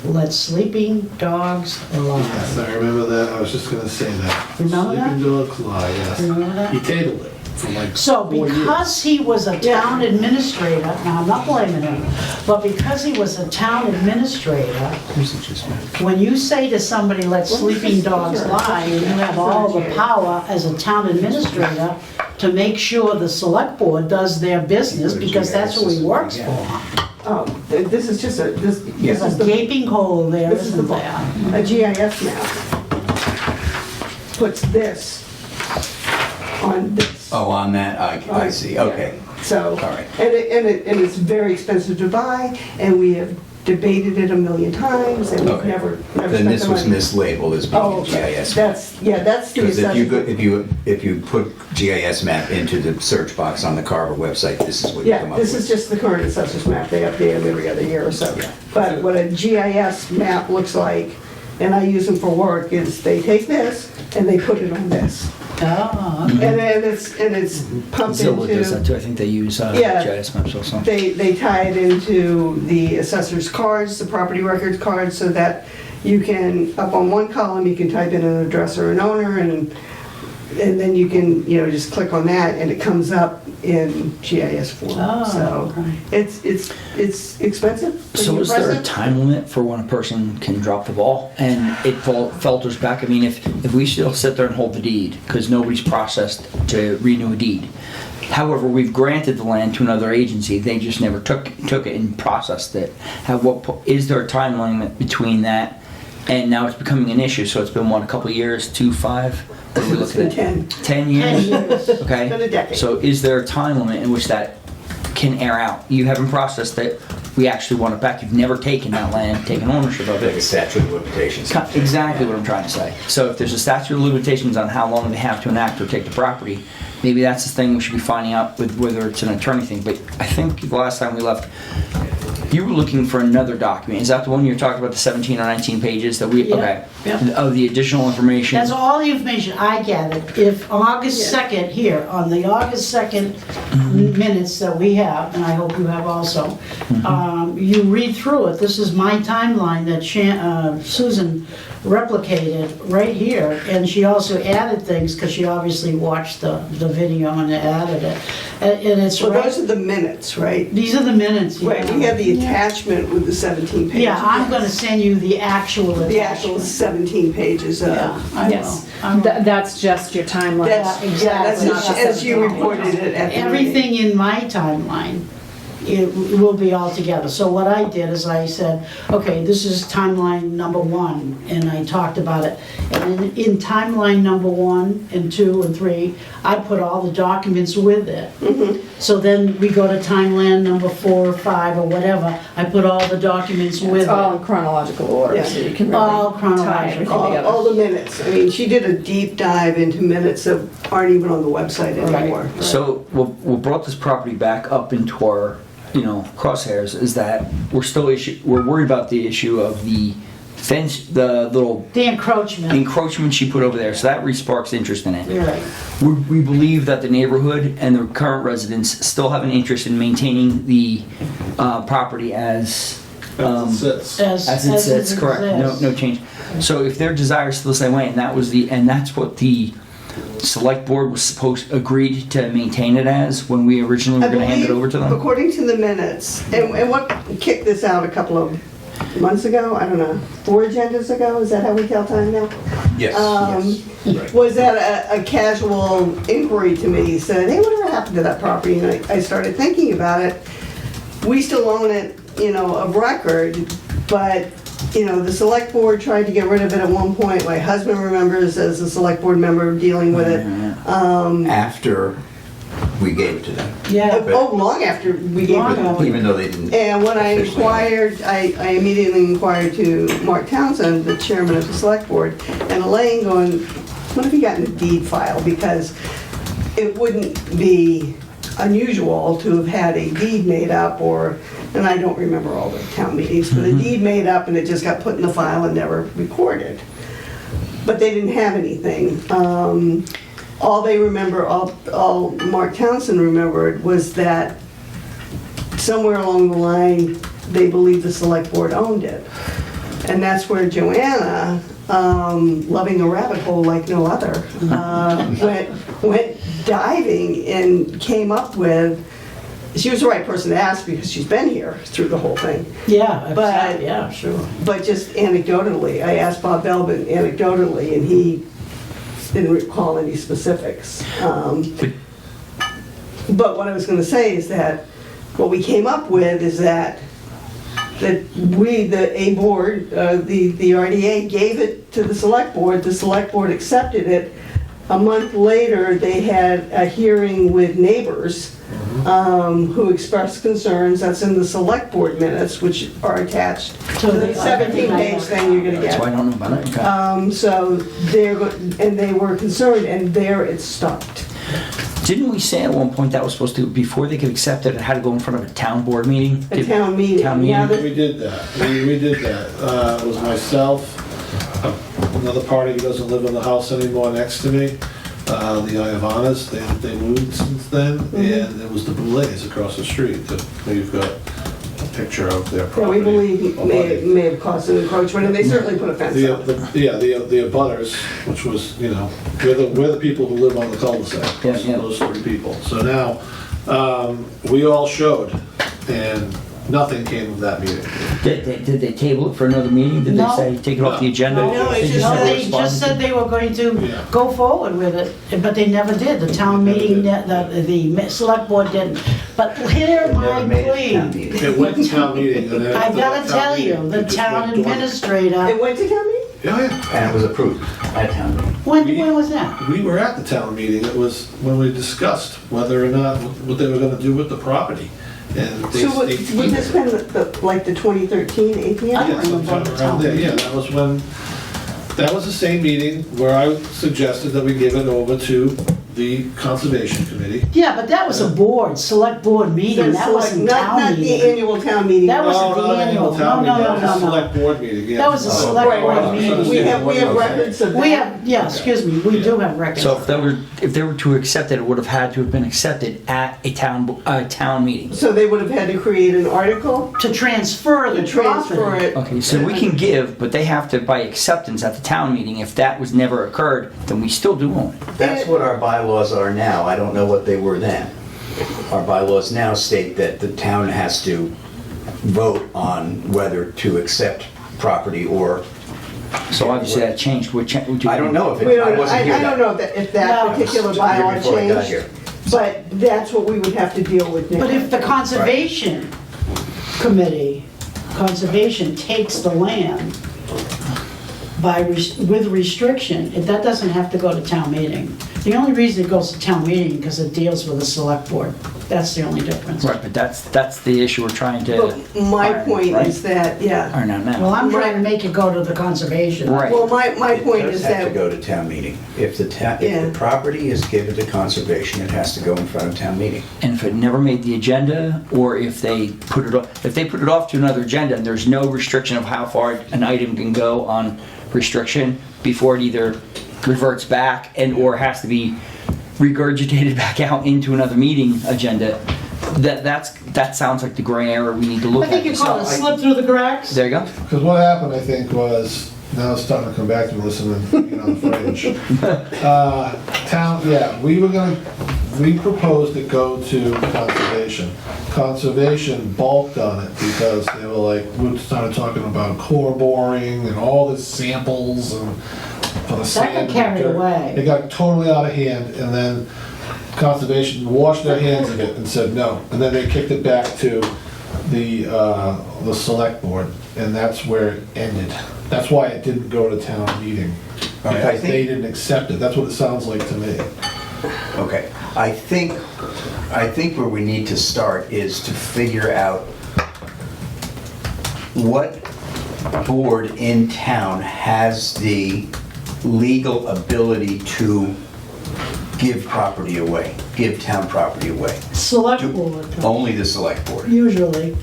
let sleeping dogs lie. yes, I remember that, I was just gonna say that. Remember that? Sleeping dogs lie, yes. Remember that? He tabled it for like So 4 years. because he was a town administrator, now I'm not blaming him, but because he was a town administrator, when you say to somebody, let sleeping dogs lie, and you have all the power as a town administrator to make sure the select board does their business, because that's who he works for. Oh, this is just this There's is a the gaping hole there, This is the isn't there? a GIS map. Puts this on this. Oh, on that, I see, okay. So, All right. and it's very expensive to buy, and we have debated it a million times, and we've Okay. never Then spent this the was money. mislabeled as Oh, being okay. GIS. That's the Because if assessment. if you put GIS map into the search box on the Carver website, this is what you come Yeah, up with. this is just the current assessors map, they update them every other year or so. But what a GIS map looks like, and I use them for work, is they take this and they put it on this. Ah, And then it's pumped Zillow does that into, too. I think they use Yeah. GIS maps also. they tie it into the assessor's cards, the property records cards, so that you can, up on one column, you can type in an address or an owner, and then you can, just click on that, and it comes up in GIS form. Oh, So okay. it's expensive. So pretty is there a impressive. time limit for when a person can drop the ball and it filters back? I mean, if we still sit there and hold the deed because nobody's processed to renew a deed. However, we've granted the land to another agency, they just never took it and processed it. Is there a time limit between that and now it's becoming an issue? So it's been what, a couple of years, 2, 5? What are we It's looking been at? 10. 10 years? 10 years. Okay. It's been a decade. So is there a time limit in which that can air out? You haven't processed it, we actually want it back. You've never taken that land, taken ownership of Like a it. statute of limitations. Exactly what I'm trying to say. So if there's a statute of limitations on how long they have to enact or take the property, maybe that's the thing we should be finding out with whether it's an attorney thing. But I think the last time we left, you were looking for another document. Is that the one you were talking about, the 17 or 19 pages that we, Yeah. okay. Yep. Of the additional information? That's all the information I gathered. If August 2nd, here, on the August 2nd minutes that we have, and I hope you have also, you read through it. This is my timeline that Susan replicated right here, and she also added things, because she obviously watched the video and added it. And it's Well, right, those are the minutes, right? these are the minutes. Right, you have the attachment with the 17 pages. Yeah, I'm gonna send you the actual The actual attachment. 17 pages of. Yeah, I will. Yes, I will. that's just your timeline. That's, exactly. that's as you reported it at the meeting. Everything in my timeline, it will be all together. So what I did is I said, okay, this is timeline number 1, and I talked about it. And in timeline number 1 and 2 and 3, I put all the documents with it. So then we go to timeline number 4 or 5 or whatever, I put all the documents with It's all it. in chronological order, so you can All really tie chronological. everything All together. the minutes. I mean, she did a deep dive into minutes that aren't even on the website anymore. So what brought this property back up into our, crosshairs is that we're worried about the issue of the fence, the little The encroachment. encroachment she put over there. So that re-sparks interest in it. You're right. We believe that the neighborhood and the current residents still have an interest in maintaining the property as Sits. as it sits. Correct. No change. So if their desire is still the same way, and that's what the select board was agreed to maintain it as when we originally were I going to hand it believe, over to them. according to the minutes, and what kicked this out a couple of months ago, I don't know, 4 agendas ago, is that how we tell time now? Yes, yes. Right. Was that a casual inquiry to me, said, hey, whatever happened to that property? And I started thinking about it. We still own it, of record, but, the select board tried to get rid of it at one point. My husband remembers as a select board member dealing with it. After we gave it to them, Yeah. Long after we gave it to them. even though they didn't. And when I officially own it. inquired, I immediately inquired to Mark Townsend, the chairman of the select board, and Elaine going, what have you got in the deed file? Because it wouldn't be unusual to have had a deed made up and I don't remember all the town meetings, but a deed made up and it just got put in the file and never recorded. But they didn't have anything. All they remember, all Mark Townsend remembered was that somewhere along the line, they believed the select board owned it. And that's where Joanna, loving a rabbit hole like no other, went diving and came up with, she was the right person to ask because she's been here through the whole thing. Yeah, But- yeah, sure. But just anecdotally, I asked Bob Belbin anecdotally, and he didn't recall any specifics. But what I was going to say is that what we came up with is that we, the A board, the RDA gave it to the select board accepted it. A month later, they had a hearing with neighbors who expressed concerns. That's in the select board minutes, which are attached to the 17-page thing you're gonna That's why I get. don't know about it. Okay. So they were concerned, and there it stopped. Didn't we say at one point that was supposed to, before they could accept it, it had to go in front of a town board meeting? A town meeting. Town meeting. Yeah, We did that. We did that. It was myself, another party who doesn't live in the house anymore next to me, the Iavanas. They moved since then, and it was the Boulets across the street that we've got a picture of their Yeah, property. we believe it may have caused an encroachment, and they certainly put a fence up. The abutters, which was, we're the people who live on the cul-de-sac, Yeah. those 3 people. So now, we all showed, and nothing came of that meeting. Did they table it for another meeting? Did they No. say take it off the agenda? No, They it's just just never They responded just to said it? they were going to Yeah. go forward with it, but they never did. The town Never meeting, did. the select board didn't. But here my Never made it to town plea. meeting. It went to town meeting, and then I after gotta that tell meeting, you, the it just town went dormant. administrator, It went to town meeting? Yeah, And it was approved at town meeting. when was that? yeah. We were at the town meeting. It was when we discussed whether or not, what they were gonna do with the property. And they, So would this been like the 2013 APM? I don't yeah, remember sometime the around town there, yeah, that was the same meeting where I suggested that we give it over to the Conservation Committee. Yeah, but that was a board, select board meeting, that wasn't Not town the meeting. annual town meeting. That was- No, the not an annual. town No, meeting, no, that was no, a no. select board meeting, yeah. That was a select Right, board right. meeting. We have records of that. We have, yeah, excuse me, we do have records. So if they were to accept it, it would have had to have been accepted at a town meeting. So they would have had to create an article To transfer the to transfer property. it. Okay, so we can give, but they have to, by acceptance at the town meeting, if that was never occurred, then we still do own it. That's what our bylaws are now. I don't know what they were then. Our bylaws now state that the town has to vote on whether to accept property or, So obviously that changed. I don't know if We it, I don't, wasn't here I don't then. know if that No. particular Here bylaw before I got changed, here. but that's what we would have to deal with now. But if the conservation committee, conservation takes the land with restriction, that doesn't have to go to town meeting. The only reason it goes to town meeting because it deals with the select board. That's the only difference. Right, but that's the issue we're trying to But my iron, point right? is that, yeah, Iron out Well, now. I'm trying to make it go to the conservation. Right. well, my point It is does have to that, go to town meeting. If the Yeah. property is given to conservation, it has to go in front of town meeting. And if it never made the agenda, or if they put it off to another agenda, and there's no restriction of how far an item can go on restriction before it either reverts back and/or has to be regurgitated back out into another meeting agenda, that sounds like the gray area we need to look I at. think you call it slip through the cracks. There you go. Because what happened, I think, was, now it's starting to come back to me, listening, you know, the fringe. We proposed it go to conservation. Conservation balked on it because they were like, we started talking about core boring and all this samples and for the sand. got and carried dirt. away. It got totally out of hand, and then conservation washed their hands of it and said no. And then they kicked it back to the select board, and that's where it ended. That's why it didn't go to town meeting. Okay, I Because think- they didn't accept it. That's what it sounds like to me. Okay, I think where we need to start is to figure out what board in town has the legal ability to give property away, give town property away. Select Do- board, Only the select board. usually.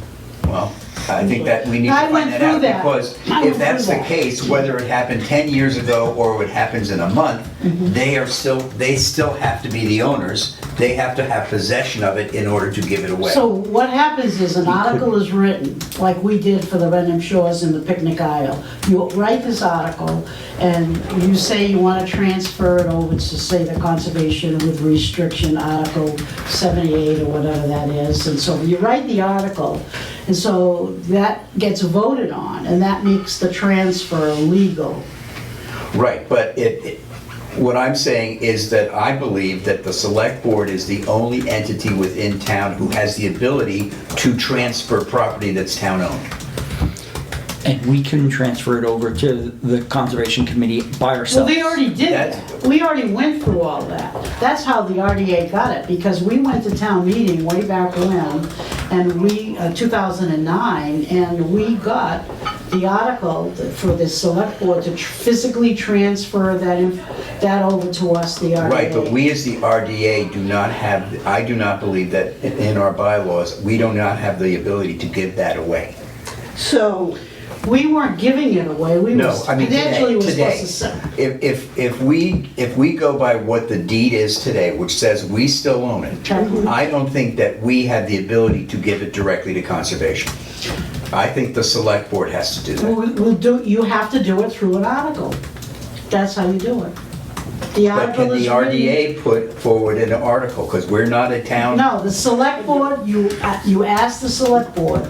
Well, I think that we need to I find went that through out, that. because I went if that's through the that. case, whether it happened 10 years ago or it happens in a month, Mm-hmm. they still have to be the owners. They have to have possession of it in order to give it away. So what happens is an article is written, like we did for the Wenham Shores and the picnic aisle. You write this article and you say you want to transfer it over to, say, the conservation with restriction, Article 78 or whatever that is. And so you write the article, and so that gets voted on, and that makes the transfer legal. Right, but what I'm saying is that I believe that the select board is the only entity within town who has the ability to transfer property that's town-owned. And we couldn't transfer it over to the conservation committee by Well, ourselves. they already did that. We already went through all that. That's how the RDA got it, because we went to town meeting way back when, and 2009, and we got the article for the select board to physically transfer that over to us, the RDA. Right, but we as the RDA do not have, I do not believe that in our bylaws, we do not have the ability to give that away. so, We weren't giving it away, we No, was, I mean, potentially was today, supposed to sell. if we go by what the deed is today, which says we still own it, I don't think that we have the ability to give it directly to conservation. I think the select board has to do that. You have to do it through an article. That's how you do it. The But article can is the written. RDA put forward an article, because we're not a town? No, the select board, you ask the select board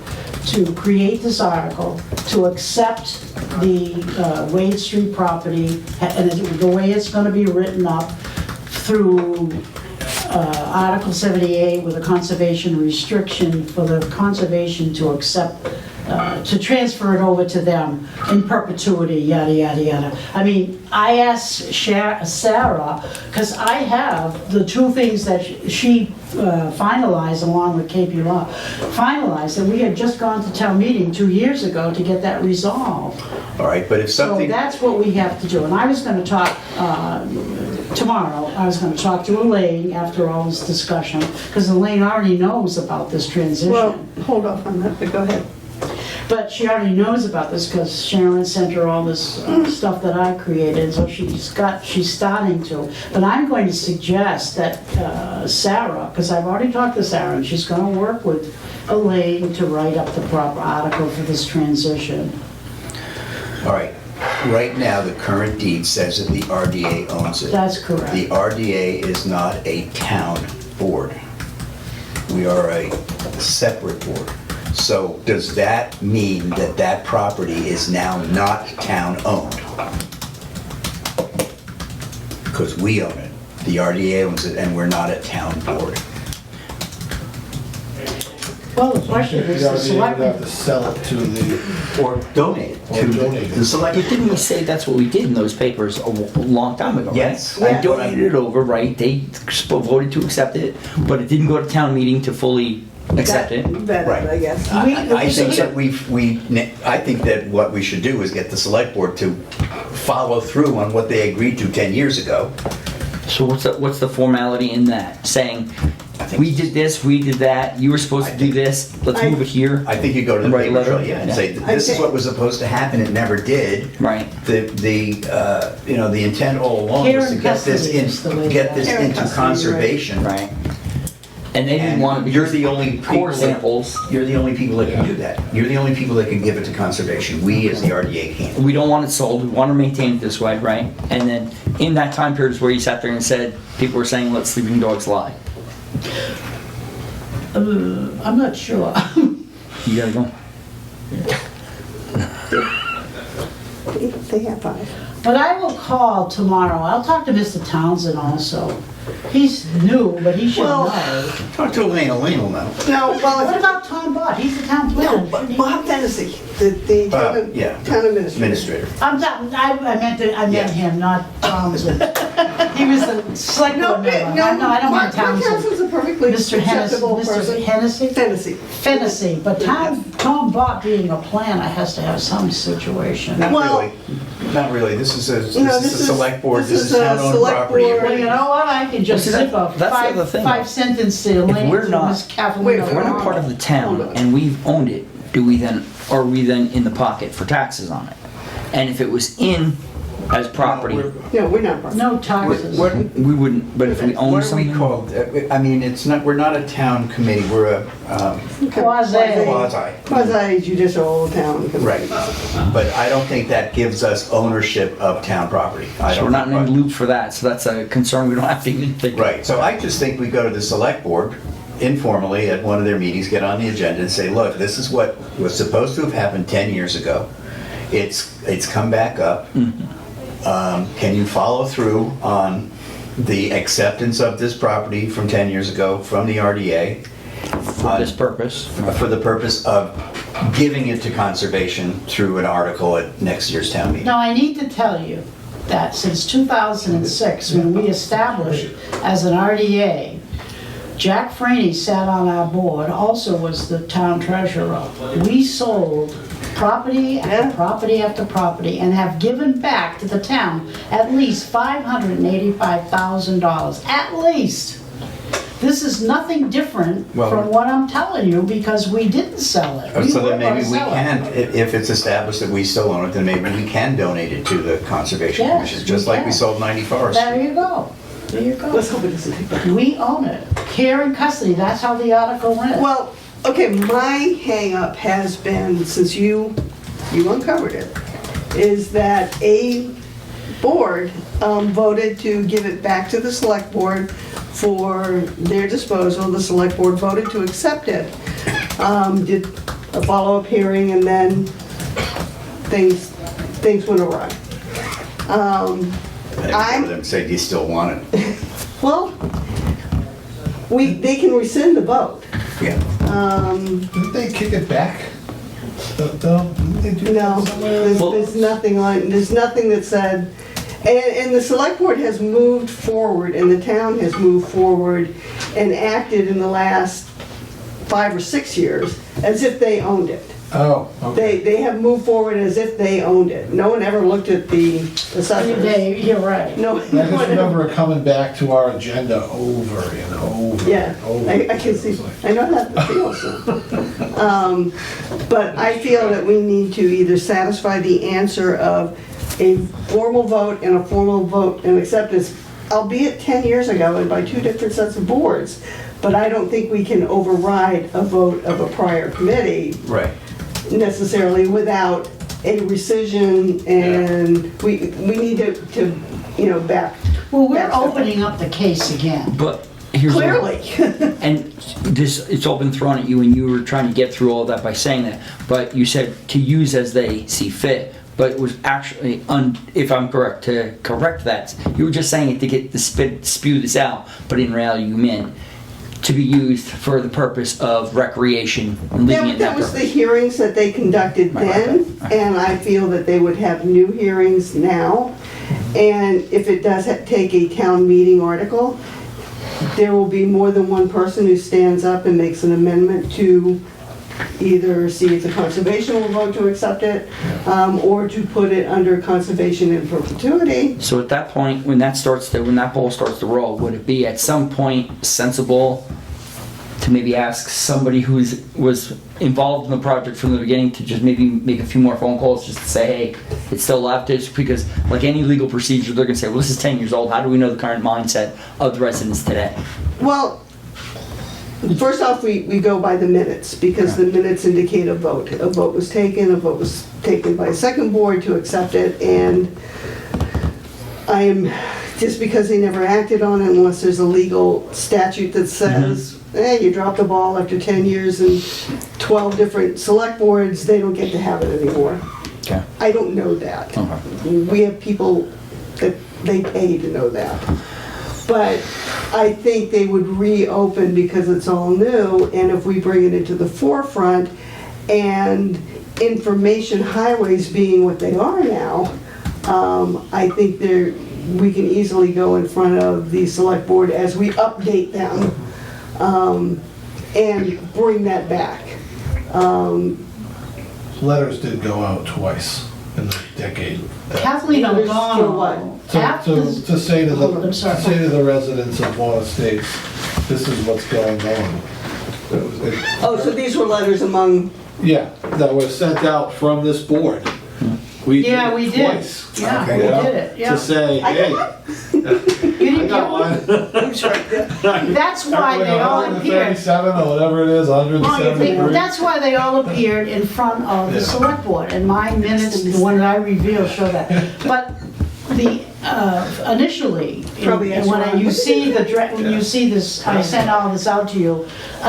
to create this article, to accept the Wade Street property, and the way it's gonna be written up through Article 78 with a conservation restriction for the conservation to accept, to transfer it over to them in perpetuity, yada, yada, yada. I mean, I asked Sarah, because I have the two things that she finalized along with KP Law, finalized, and we had just gone to town meeting 2 years ago to get that resolved. All right, but if So something, that's what we have to do, and I was gonna talk tomorrow, I was gonna talk to Elaine after all this discussion, because Elaine already knows about this Well, transition. hold off on that, but go ahead. But she already knows about this because Sharon sent her all this stuff that I created, so she's starting to. But I'm going to suggest that Sarah, because I've already talked to Sarah, and she's gonna work with Elaine to write up the proper article for this transition. All right. Right now, the current deed says that the RDA owns it. That's correct. The RDA is not a town board. We are a separate board. So does that mean that that property is now not town-owned? Because we own it. The RDA owns it, and we're not a town board. Well, the question is, You the would have selectmen, to sell it to the, Or donate it Or to donate it. the select. But didn't we say that's what we did in those papers a long time ago, right? Yes. I Yeah. donated it over, right? They voted to accept it, but it didn't go to town meeting to fully accept it. Better, Right. I guess. I think that I think that what we should do is get the select board to follow through on what they agreed to 10 years ago. So what's the formality in that? Saying, I think- we did this, we did that, you were supposed to do this, let's move it here? I think you go to the Write a paper letter? trail, yeah, and Yeah. say, this is what was supposed to happen, it never did. Right. The intent all along Care was to and get this custody in, is the way get this Care and into custody, conservation. Right. And they didn't And want to, you're the only core people, samples, you're the only people that can do that. You're the only people that can give it to conservation. We, as the RDA, can't. we don't want it sold, we want to maintain it this way, right? And then in that time period is where you sat there and said, people were saying, let sleeping dogs lie. I'm not sure. You gotta go. They have five. But I will call tomorrow. I'll talk to Mr. Townsend also. He's new, but he should Well- know. Talk to Elaine, Elaine will know. No, What well, about Tom Bott? He's the town no, planner. but Bob Fennessy, the Yeah. town administrator. Administrator. I meant Yeah. him, not Townsend. He was the select No, board member. no, I don't Mark want Townsend. Townsend's a perfectly Mr. Hennessy, acceptable person. Mr. Hennessy? Fennessy. Fennessy, but Tom Bott being a planner has to have some situation. Not Well- really. Not really. This is a No, select board. this This is is a town-owned select property. board. Well, you know what, I can just Well, see, zip a that's the other thing, five sentence to Elaine we're to not- Miss Kathleen. Wait, If we're not part of the town and we've owned it, are we then in the pocket for taxes on it? And if it was in as property, No, we're not part. No taxes. we wouldn't, but if we own What are we something. called? I mean, it's not, we're not a town committee, we're a Quasi. quasi. Judicial town. Right. But I don't think that gives us ownership of town property. I So don't we're not in think- any loop for that, so that's a concern we don't have to even think. Right, so I just think we go to the select board informally at one of their meetings, get on the agenda and say, look, this is what was supposed to have happened 10 years ago. It's come back up. Can you follow through on the acceptance of this property from 10 years ago from the RDA? For this purpose. For the purpose of giving it to conservation through an article at next year's town meeting. Now, I need to tell you that since 2006, when we established as an RDA, Jack Franey sat on our board, also was the town treasurer. We sold property after property after property and have given back to the town at least $585,000, at least. This is nothing different Well- from what I'm telling you because we didn't sell it. We So were then gonna maybe we sell it. can, if it's established that we still own it, then maybe we can donate it to the Conservation Yes, Commission, just we like we can. sold 90 Forest There Street. you go. There you go. Let's hope it doesn't take that. We own it. Care and custody, that's how the article went. Well, okay, my hang-up has been, since you uncovered it, is that a board voted to give it back to the select board for their disposal. The select board voted to accept it. Did a follow-up hearing and then things went awry. And go to them and say, do you still want it? Well, they can rescind the vote. Yeah. didn't they kick it back? Didn't they do No, that somewhere? there's nothing on, there's nothing that said, and the select board has moved forward, and the town has moved forward and acted in the last 5 or 6 years as if they owned it. Oh, okay. They have moved forward as if they owned it. No one ever looked at the assessors. You're right. No. I just remember it coming back to our agenda over and over Yeah, and over. I can see, It was like- I know how that feels. But I feel that we need to either satisfy the answer of a formal vote and a formal vote and acceptance, albeit 10 years ago and by two different sets of boards. But I don't think we can override a vote of a prior committee Right. necessarily without a rescission, and we need to, you know, back. Well, we're back- opening up the case again. But here's what- Clearly. And this, it's all been thrown at you, and you were trying to get through all that by saying that. But you said to use as they see fit. But it was actually, if I'm correct, to correct that, you were just saying it to get the spew this out. But in reality, you meant to be used for the purpose of recreation and leaving it in That that was the purpose. hearings that they conducted Right, then, okay, okay. and I feel that they would have new hearings now. And if it does take a town meeting article, there will be more than one person who stands up and makes an amendment to either see if the conservation will vote to accept it, or to put it under conservation in perpetuity. So at that point, when that ball starts to roll, would it be at some point sensible to maybe ask somebody was involved in the project from the beginning to just maybe make a few more phone calls just to say, hey, it's still left? Because like any legal procedure, they're gonna say, well, this is 10 years old. How do we know the current mindset of the residents today? Well, first off, we go by the minutes, because the minutes indicate a vote. A vote was taken by a second board to accept it, and just because they never acted on it unless there's a legal statute that says, you dropped the ball after 10 years and 12 different select boards, they don't get to have it anymore. Okay. I don't know that. Okay. We have people that they pay to know that. But I think they would reopen because it's all new, and if we bring it into the forefront, and information highways being what they are now, I think we can easily go in front of the select board as we update them, and bring that back. Letters did go out twice in the decade. Kathleen Letters for O'Donnell. To say to Hold on, I'm sorry. the residents of Water Estates, this is what's going on. Oh, so these were letters among, Yeah, that was sent out from this board. We Yeah, did we it did. twice. Yeah, Okay. we Yeah. did it, yeah. To say, hey, You I didn't got get one? one. I'm sorry, That's why they all appeared. 137 or whatever it is, 173. That's why they all appeared in front of the Yeah. select board, and my minutes, the one that I revealed, show that. But initially, Probably and when extra. you see when you see this, I sent all this out to you.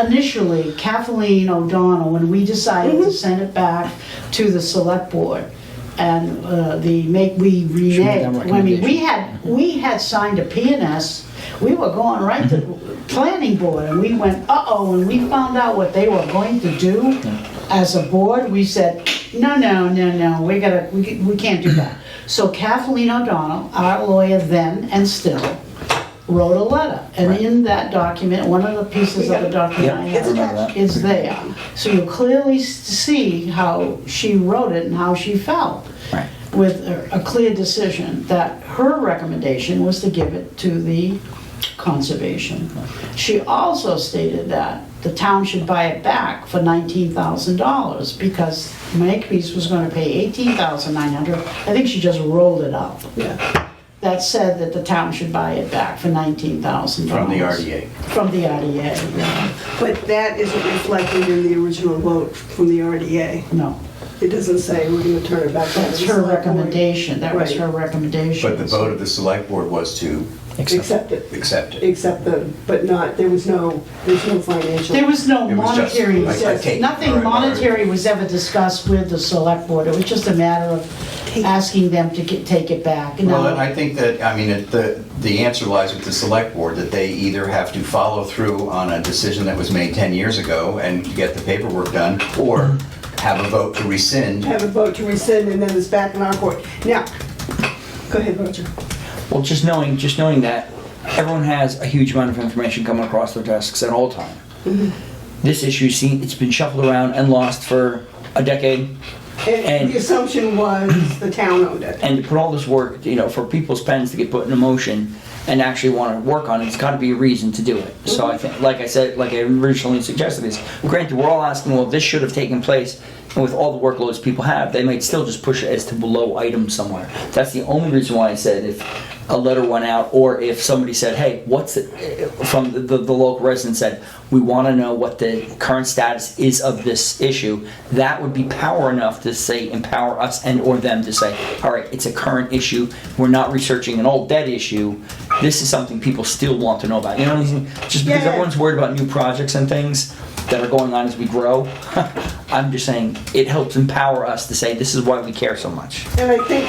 Initially, Kathleen O'Donnell, when we decided to send it back to the select board, and we made that reneged. I mean, recommendation. we had signed a PNS. We were going right to planning board, and we went, uh-oh, and we found out what they were going to do as a board. We said, no, we can't do that. So Kathleen O'Donnell, our lawyer then and still, wrote a letter. And in that document, one of the pieces of the document I Yeah, I remember have that. is there. So you clearly see how she wrote it and how she felt. Right. With a clear decision that her recommendation was to give it to the conservation. She also stated that the town should buy it back for $19,000 because Makepeace was going to pay $18,900. I think she just rolled it up. yeah. That said that the town should buy it back for $19,000. From the RDA. From the RDA, yeah. But that isn't reflected in the original vote from the RDA. No, It doesn't say we're gonna turn it back. to that's the her select board. recommendation. That was Right. her recommendation. But the vote of the select board was to Accept it, accept it. accept the, but not, there's no financial. There was no It was just monetary, like a take. nothing All right, all right. monetary was ever discussed with the select board. It was just a matter of asking them to take it back. Well, Now, I think that, I mean, the answer lies with the select board, that they either have to follow through on a decision that was made 10 years ago and get the paperwork done, or have a vote to rescind. Have a vote to rescind and then it's back in our court. Now, go ahead, Roger. Well, just knowing that everyone has a huge amount of information coming across their desks at all time. This issue, it's been shuffled around and lost for a decade. And the assumption was the town owned it. And to put all this work, you know, for people's pens to get put into motion and actually want to work on it, it's got to be a reason to do it. So I think, like I said, like I originally suggested, is granted we're all asking, well, this should have taken place, and with all the workloads people have, they might still just push it as to below item somewhere. That's the only reason why I said if a letter went out, or if somebody said, hey, what's it, from the local resident said, we want to know what the current status is of this issue, that would be power enough to say, empower us and or them to say, all right, it's a current issue, we're not researching an old dead issue, this is something people still want to know about. You know what I mean? Just because Yeah. everyone's worried about new projects and things that are going on as we grow, I'm just saying it helps empower us to say this is why we care so much. And I think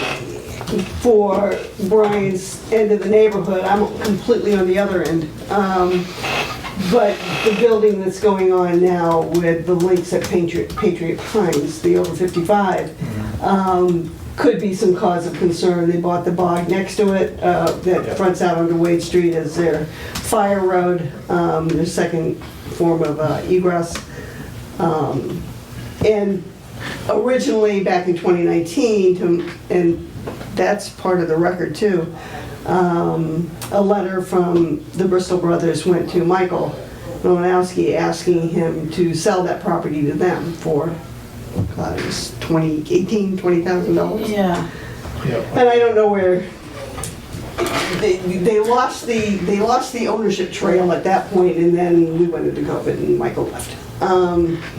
for Brian's end of the neighborhood, I'm completely on the other end. But the building that's going on now with the links at Patriot Pines, the over 55, could be some cause of concern. They bought the bog next to it, that fronts out onto Wade Street as their fire road, their second form of egress. And originally, back in 2019, and that's part of the record too, a letter from the Bristol brothers went to Michael Malinowski asking him to sell that property to them for, God, it was $20,000. Yeah. And I don't know where, they lost the ownership trail at that point, and then we went into COVID and Michael left.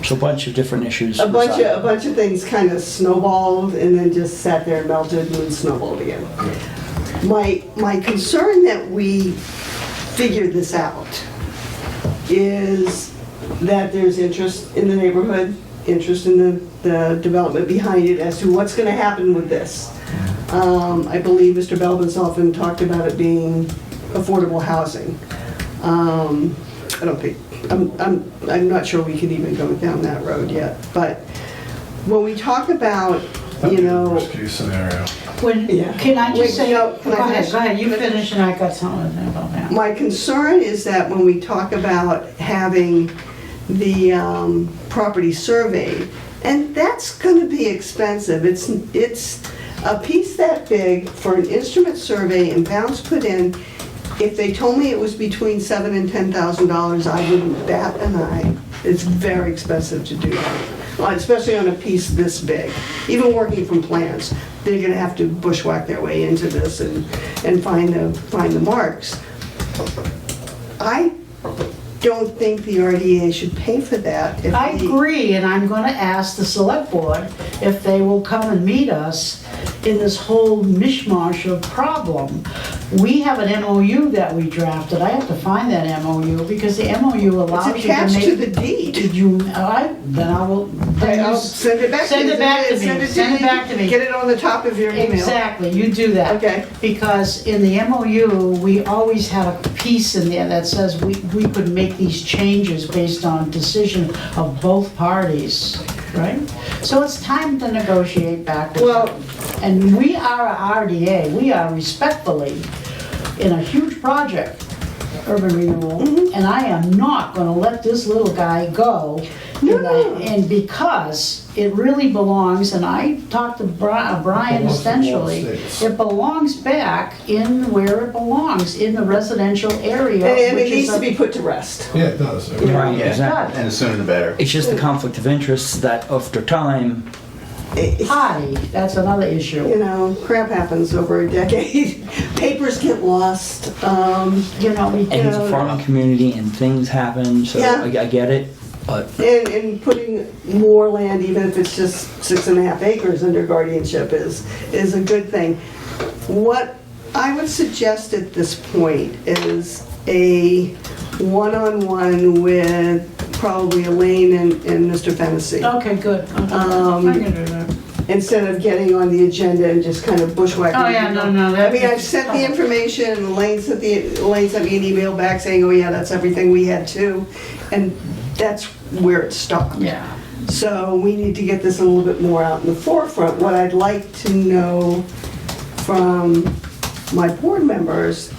So a bunch of different issues. A bunch of things kind of snowballed and then just sat there and melted and then snowballed again. My concern that we figured this out is that there's interest in the neighborhood, interest in the development behind it as to what's going to happen with this. I believe Mr. Belbin's often talked about it being affordable housing. I don't think, I'm not sure we can even go down that road yet, but when we talk about, you know. Worst case scenario. Can I Wait, just say, no, can I finish? go ahead, you finish and I got something to say about that. My concern is that when we talk about having the property surveyed, and that's going to be expensive. It's a piece that big for an instrument survey and pounds put in. If they told me it was between $7,000 and $10,000, I wouldn't bat an eye. It's very expensive to do that, especially on a piece this big. Even working from plans, they're going to have to bushwhack their way into this and find the marks. I don't think the RDA should pay for that. I agree, and I'm going to ask the select board if they will come and meet us in this whole mishmash of problem. We have an MOU that we drafted. I have to find that MOU because the MOU allows you to make. It's attached to the deed. Did you? Then I will. I'll send it back to you. Send it back to me. Send it back to me. Get it on the top of your email. Exactly, you do that. Okay. Because in the MOU, we always had a piece in there that says we could make these changes based on decision of both parties, right? So it's time to negotiate backwards. Well, and we are a RDA, we are respectfully in a huge project, urban renewal, and I am not gonna let this little guy go. No. And because it really belongs, and I talked to Brian essentially, it belongs back in where it belongs, in the residential area. and it which is needs a- to be put to rest. Yeah, it does. Right, Yeah, exactly. and the sooner the better. It's just the conflict of interest that after time, Party, that's another You issue. know, crap happens over a decade. Papers get lost. You know, we and it's a Yeah. farming community and things happen, so Yeah. I get it, but And putting more land, even if it's just 6.5 acres under guardianship is a good thing. What I would suggest at this point is a one-on-one with probably Elaine and Mr. Fennessy. Okay, good. Okay. I can do that. Instead of getting on the agenda and just kind of bushwhacking. Oh, yeah, people. no, I mean, I've sent the information, Elaine sent me an email back saying, oh yeah, that's everything we had too. And that's where it stopped. Yeah. So we need to get this a little bit more out in the forefront. What I'd like to know from my board members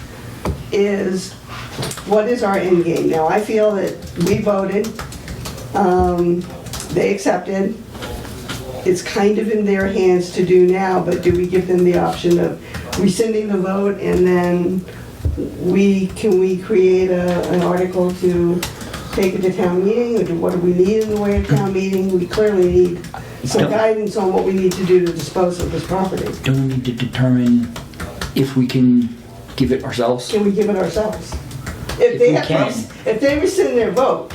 is, what is our end game? Now, I feel that we voted, they accepted, it's kind of in their hands to do now, but do we give them the option of rescinding the vote and then can we create an article to take it to town meeting, or what do we need in the way of town meeting? We clearly need some guidance on what we need to do to dispose of this property. Don't we need to determine if we can give it ourselves? Can we give it ourselves? If we can. If they rescind their vote,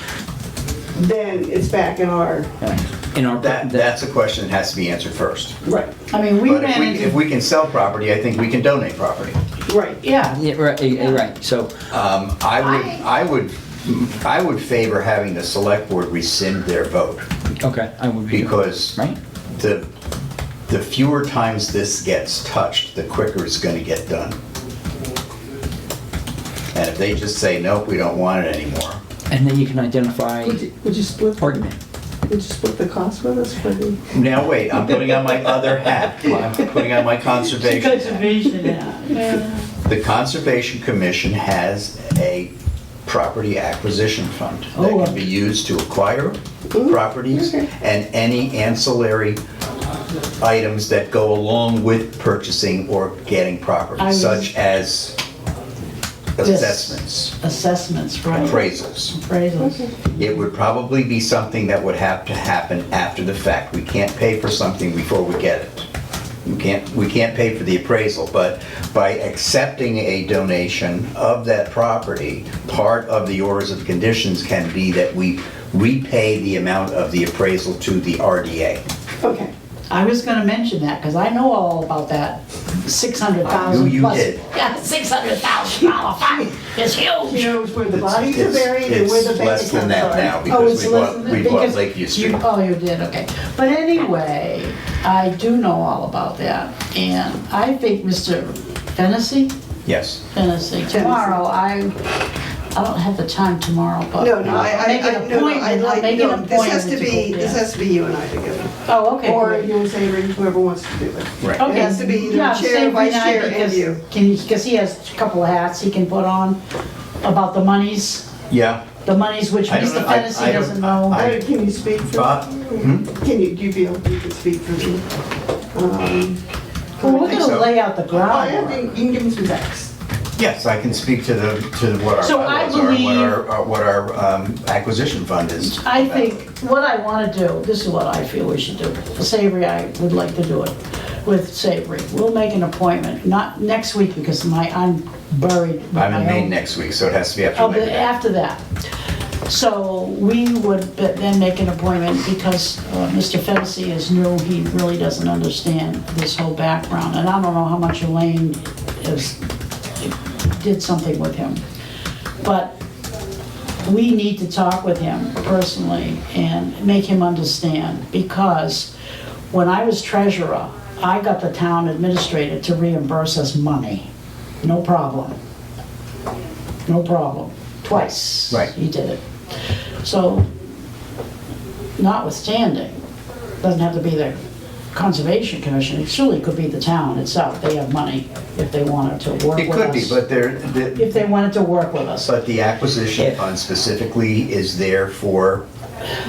then it's back in our... That's a question that has to be answered first. Right, I mean, we But ran if into, we can sell property, I think we can donate property. right. yeah, Yeah, right, so, I would favor having the select board rescind their vote, okay, I would be. because Right? the fewer times this gets touched, the quicker it's gonna get done. And if they just say, nope, we don't want it anymore, And then you can identify Would you split? argument. Would you split the cost with us for the... now wait, I'm putting on my other hat, I'm putting on my conservation hat. conservation, yeah. The Conservation Commission has a property acquisition fund that Oh, can be used to acquire properties and any ancillary items that go along with purchasing or getting property, I was- such as assessments, Assessments, right. appraisals. Appraisals. It would probably be something that would have to happen after the fact. We can't pay for something before we get it. We can't pay for the appraisal, but by accepting a donation of that property, part of the orders of conditions can be that we repay the amount of the appraisal to the RDA. Okay. I was gonna mention that, because I know all about that $600,000 I knew you plus. did. Yeah, $600,000 fund, it's huge. You know where the bodies are buried and where the It's bank less than accounts that are. now, Oh, because it's we less bought than that, we bought because Lakeview Street. Oh, you did, okay. But anyway, I do know all about that, and I think Mr. Fennessy, Yes. tomorrow, I don't have the time tomorrow, but No, no, I'll make an appointment, I'll make an appointment this has to go, be, this yeah. has to be you and I together. Oh, okay. Or great. you and Savory, whoever wants to do it. Right. Okay. It has to be either Yeah, chair, Savory vice and I, chair, and because- you. Because he has a couple of hats he can put on about the monies, Yeah. which I don't Mr. know, Fennessy doesn't know. Can you speak for? Bob? Can you, do you feel you can speak for me? Well, we're think gonna so. lay out the Oh, yeah, groundwork. you can give me some facts. Yes, I can speak to what our So I bylaws are and believe- what our acquisition fund is. I think, what I wanna do, this is what I feel we should do. For Savory, I would like to do it with Savory. We'll make an appointment, not next week, because I'm buried. with I'm in my Maine own- next week, so it has to be after Oh, Labor but Day. after that. So we would then make an appointment, because Mr. Fennessy is new, he really doesn't understand this whole background. And I don't know how much Elaine did something with him. But we need to talk with him personally and make him understand, because when I was treasurer, I got the town administrator to reimburse us money. No problem. No problem. Twice. Right. He did it. So, notwithstanding, doesn't have to be the Conservation Commission, it surely could be the town itself. They have money if they wanted to work with us. It could be, but If they wanted to work with us. but the acquisition fund specifically is there for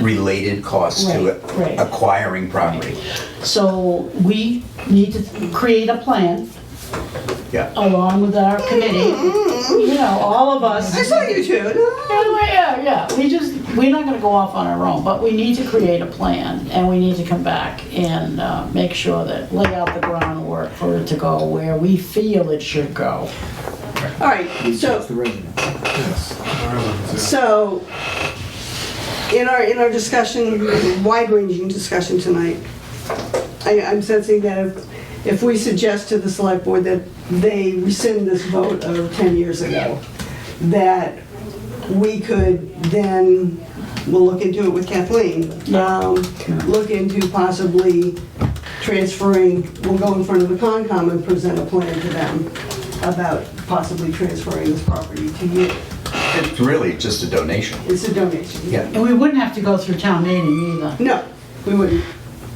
related costs to Right, right. acquiring property. So we need to create a plan Yeah. along with our committee, you know, all of us. I saw you two. Yeah, we're not gonna go off on our own, but we need to create a plan, and we need to come back and make sure that, lay out the groundwork for it to go where we feel it should go. All right, so, The resident. Yes. so, in our discussion, wide-ranging discussion tonight, I'm sensing that if we suggest to the select board that they rescind this vote of 10 years ago, that we could then, we'll look into it with Kathleen, look into possibly transferring, we'll go in front of the Concom and present a plan to them about possibly transferring this property to you. It's really just a donation. It's a donation. Yeah. And we wouldn't have to go through town meeting either. No, we wouldn't.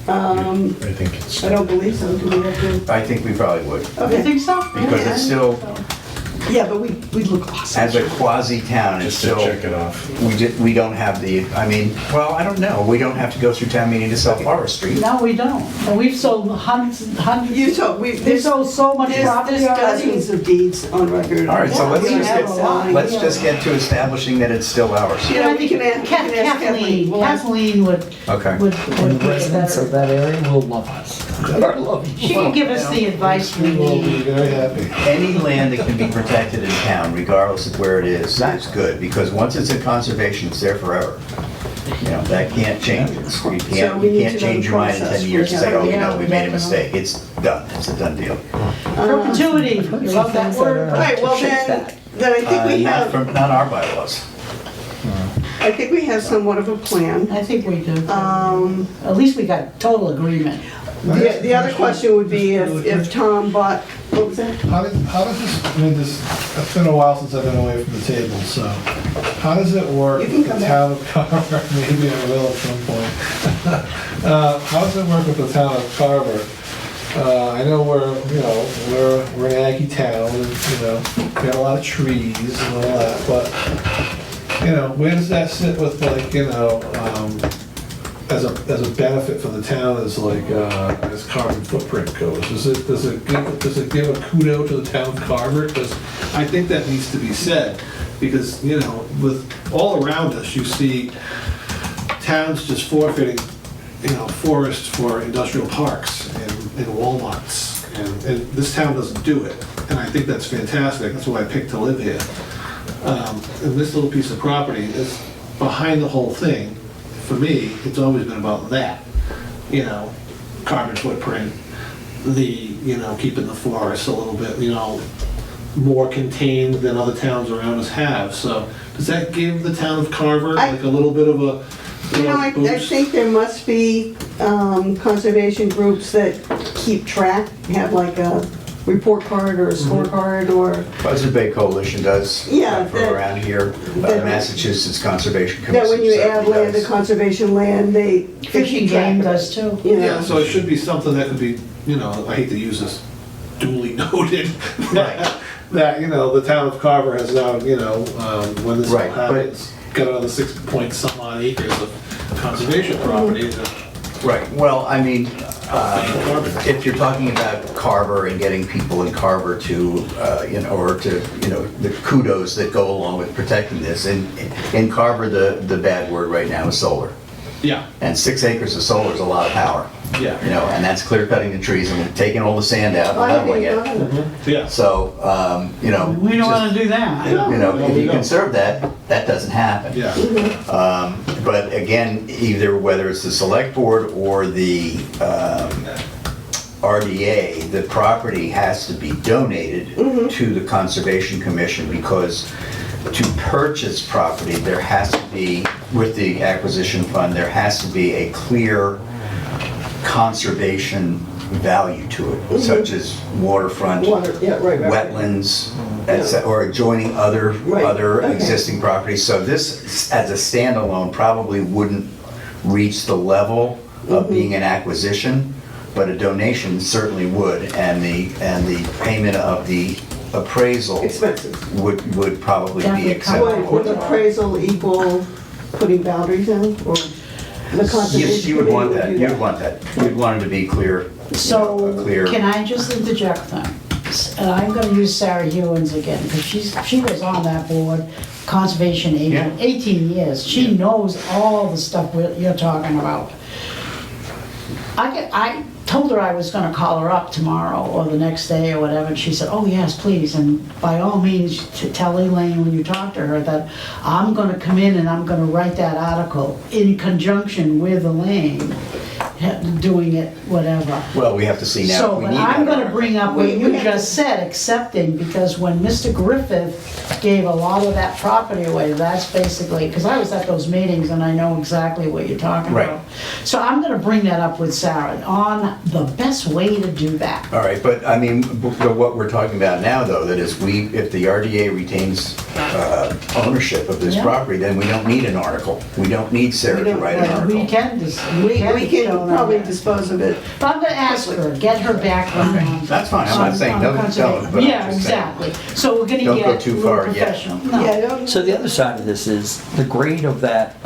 I think it's. I don't believe so. Do we have to? I think we probably would, You Okay. think so? because it's still, Yeah, but we look awesome. As a quasi-town, it's Just to still, check it off. we don't have the, I mean, well, I don't know. We don't have to go through town meeting to sell Forest Street. No, we don't. And we've sold hundreds and hundreds. You told, We've sold so much there's property already. dozens of deeds on record. All right, so Yeah, let's we just have a lot. get, let's just get to establishing that it's still ours. You know, we can ask Kathleen, We'll ask- Kathleen would Okay. would And be the residents better. of that area will love us. She can give us the advice we We'll be need. very happy. Any land that can be protected in town, regardless of where it is, that's good, because once it's in conservation, it's there forever. You know, that can't change. You So can't, we you need can't to know change the your mind in process. 10 years and say, oh, you know, we made a Yeah. mistake. It's done, it's a done deal. Perpetuity, you love that word? All right, well then I think we Not have, from, not our bylaws. I think we have somewhat of a plan. I think we do. At least we got total agreement. The other question would be if Tom bought, what was that? How does this, I mean, it's been a while since I've been away from the table, so how does it work You can with come the town of Carver? Maybe I will at some point. How does it work with the town of Carver? I know we're an Aggie town, and, we got a lot of trees and all that, but, where does that sit with like, as a benefit for the town as carbon footprint goes? Does it give a kudo to the town of Carver? Because I think that needs to be said, because, with all around us, you see towns just forfeiting, forests for industrial parks and Walmarts, and this town doesn't do it, and I think that's fantastic. That's why I picked to live here. And this little piece of property is behind the whole thing. For me, it's always been about that, carbon footprint, keeping the forests a little bit, more contained than other towns around us have. So does that give the town of Carver like a little bit of a I boost? think there must be conservation groups that keep track, have like a report card or a scorecard or, Buzzard Bay Coalition does, Yeah, for that- around here, that- Massachusetts Conservation Commission. that when you add certainly land to does. conservation land, they Fishing keep track game of it, does too. you know. Yeah, so it should be something that could be, I hate to use this, duly noted. Right. That, the town of Carver has now, when this all Right, but- happens, got another 6 point some odd acres of conservation property to Right, well, I mean, carbon. if you're talking about Carver and getting people in Carver to, the kudos that go along with protecting this, in Carver, the bad word right now is solar. Yeah, And 6 acres of solar is a lot of power. yeah. And that's clear cutting the trees and taking all the sand out and I leveling think, it. Yeah. So, We don't want to do that. if you conserve that, that doesn't happen. Yeah, But again, either whether it's the select board or the RDA, the property has to be donated to the Conservation Commission, because to purchase property, there has to be, with the acquisition fund, there has to be a clear conservation value to it, such as waterfront, Water, yeah, right. wetlands, or adjoining other Right, okay. existing properties. So this, as a standalone, probably wouldn't reach the level of being an acquisition, but a donation certainly would, and the payment of the appraisal Expenses. would probably be Definitely acceptable. Would appraisal equal putting boundaries in, or the conservation? Yes, you would want that, committee you'd do want that. You'd want it to be clear, So, a clear. can I just interject then? And I'm gonna use Sarah Hewins again, because she was on that board, conservation agent, Yeah. 18 years. She knows all the stuff you're talking about. I told her I was gonna call her up tomorrow or the next day or whatever, and she said, oh, yes, please, and by all means, to tell Elaine when you talk to her that I'm gonna come in and I'm gonna write that article in conjunction with Elaine, doing it, whatever. Well, we have to see now. So, We but need I'm that gonna bring up what We you have just said, accepting, because when Mr. Griffith gave a lot of that property away, that's basically, because I was at those meetings and I know exactly what you're talking Right. about. So I'm gonna bring that up with Sarah on the best way to do that. All right, but I mean, but what we're talking about now, though, that is if the RDA retains ownership of this Yeah. property, then we don't need an article. We don't need Sarah to write an don't- article. We can just, We can around probably that. dispose of it. But I'm gonna ask her, get her background on. That's fine. I'm not saying on don't conservation. but I'm Yeah, just saying, exactly. So we're gonna don't get go a too little far yet. professional. No. Yeah, don't. So the other side of this is the grade of that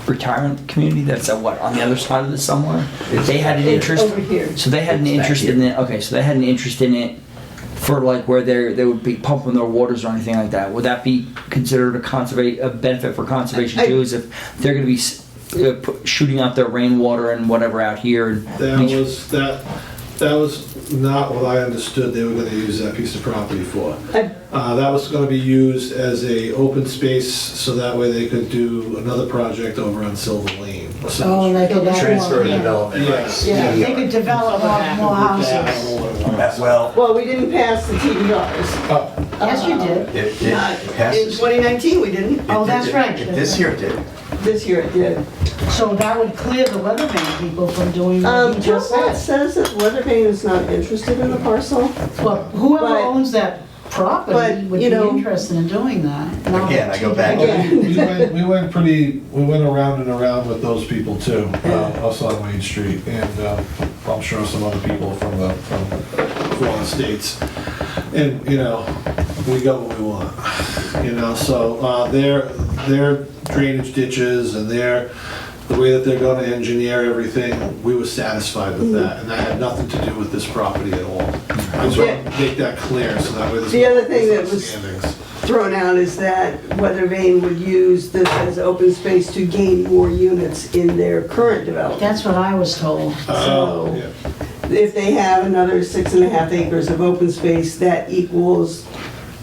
retirement community that's on the other side of this somewhere? They had an It's interest. over here. So they had an It's back interest in it. Okay, so they had an interest in it for like where they would be pumping their waters or anything like that. Would that be considered a benefit for conservation too? Is if they're going to be shooting out their rainwater and whatever out here? And That was not what I understood they were gonna use that piece of property for. That was gonna be used as a open space, so that way they could do another project over on Silver Lane. Oh, they could have transfer more, of yeah. development rights. Yeah, they could develop more houses. Well, Well, we didn't pass the TDRs. Yes, you did. it Not in passes. 2019, we didn't. Oh, that's right. This year it did. This year it did. So that would clear the weatherman people from doing what he just That said. says that Weathervane is not interested in the parcel. Well, whoever But- owns that property but, would you be know- interested in doing that. Now Again, I go back Again. We went around and around with those people too, us on Wayne Street, and I'm sure some other people from the states. And, you know, we got what we want, you know, so their drainage ditches and the way that they're gonna engineer everything, we were satisfied with that, and that had nothing to do with this property at all. I just want to make that clear, so that way there's The no other thing that was- misunderstandings. Thrown out is that Weathervane would use this as open space to gain more units in their current development. That's what I was told. So Yeah. if they have another 6.5 acres of open space, that equals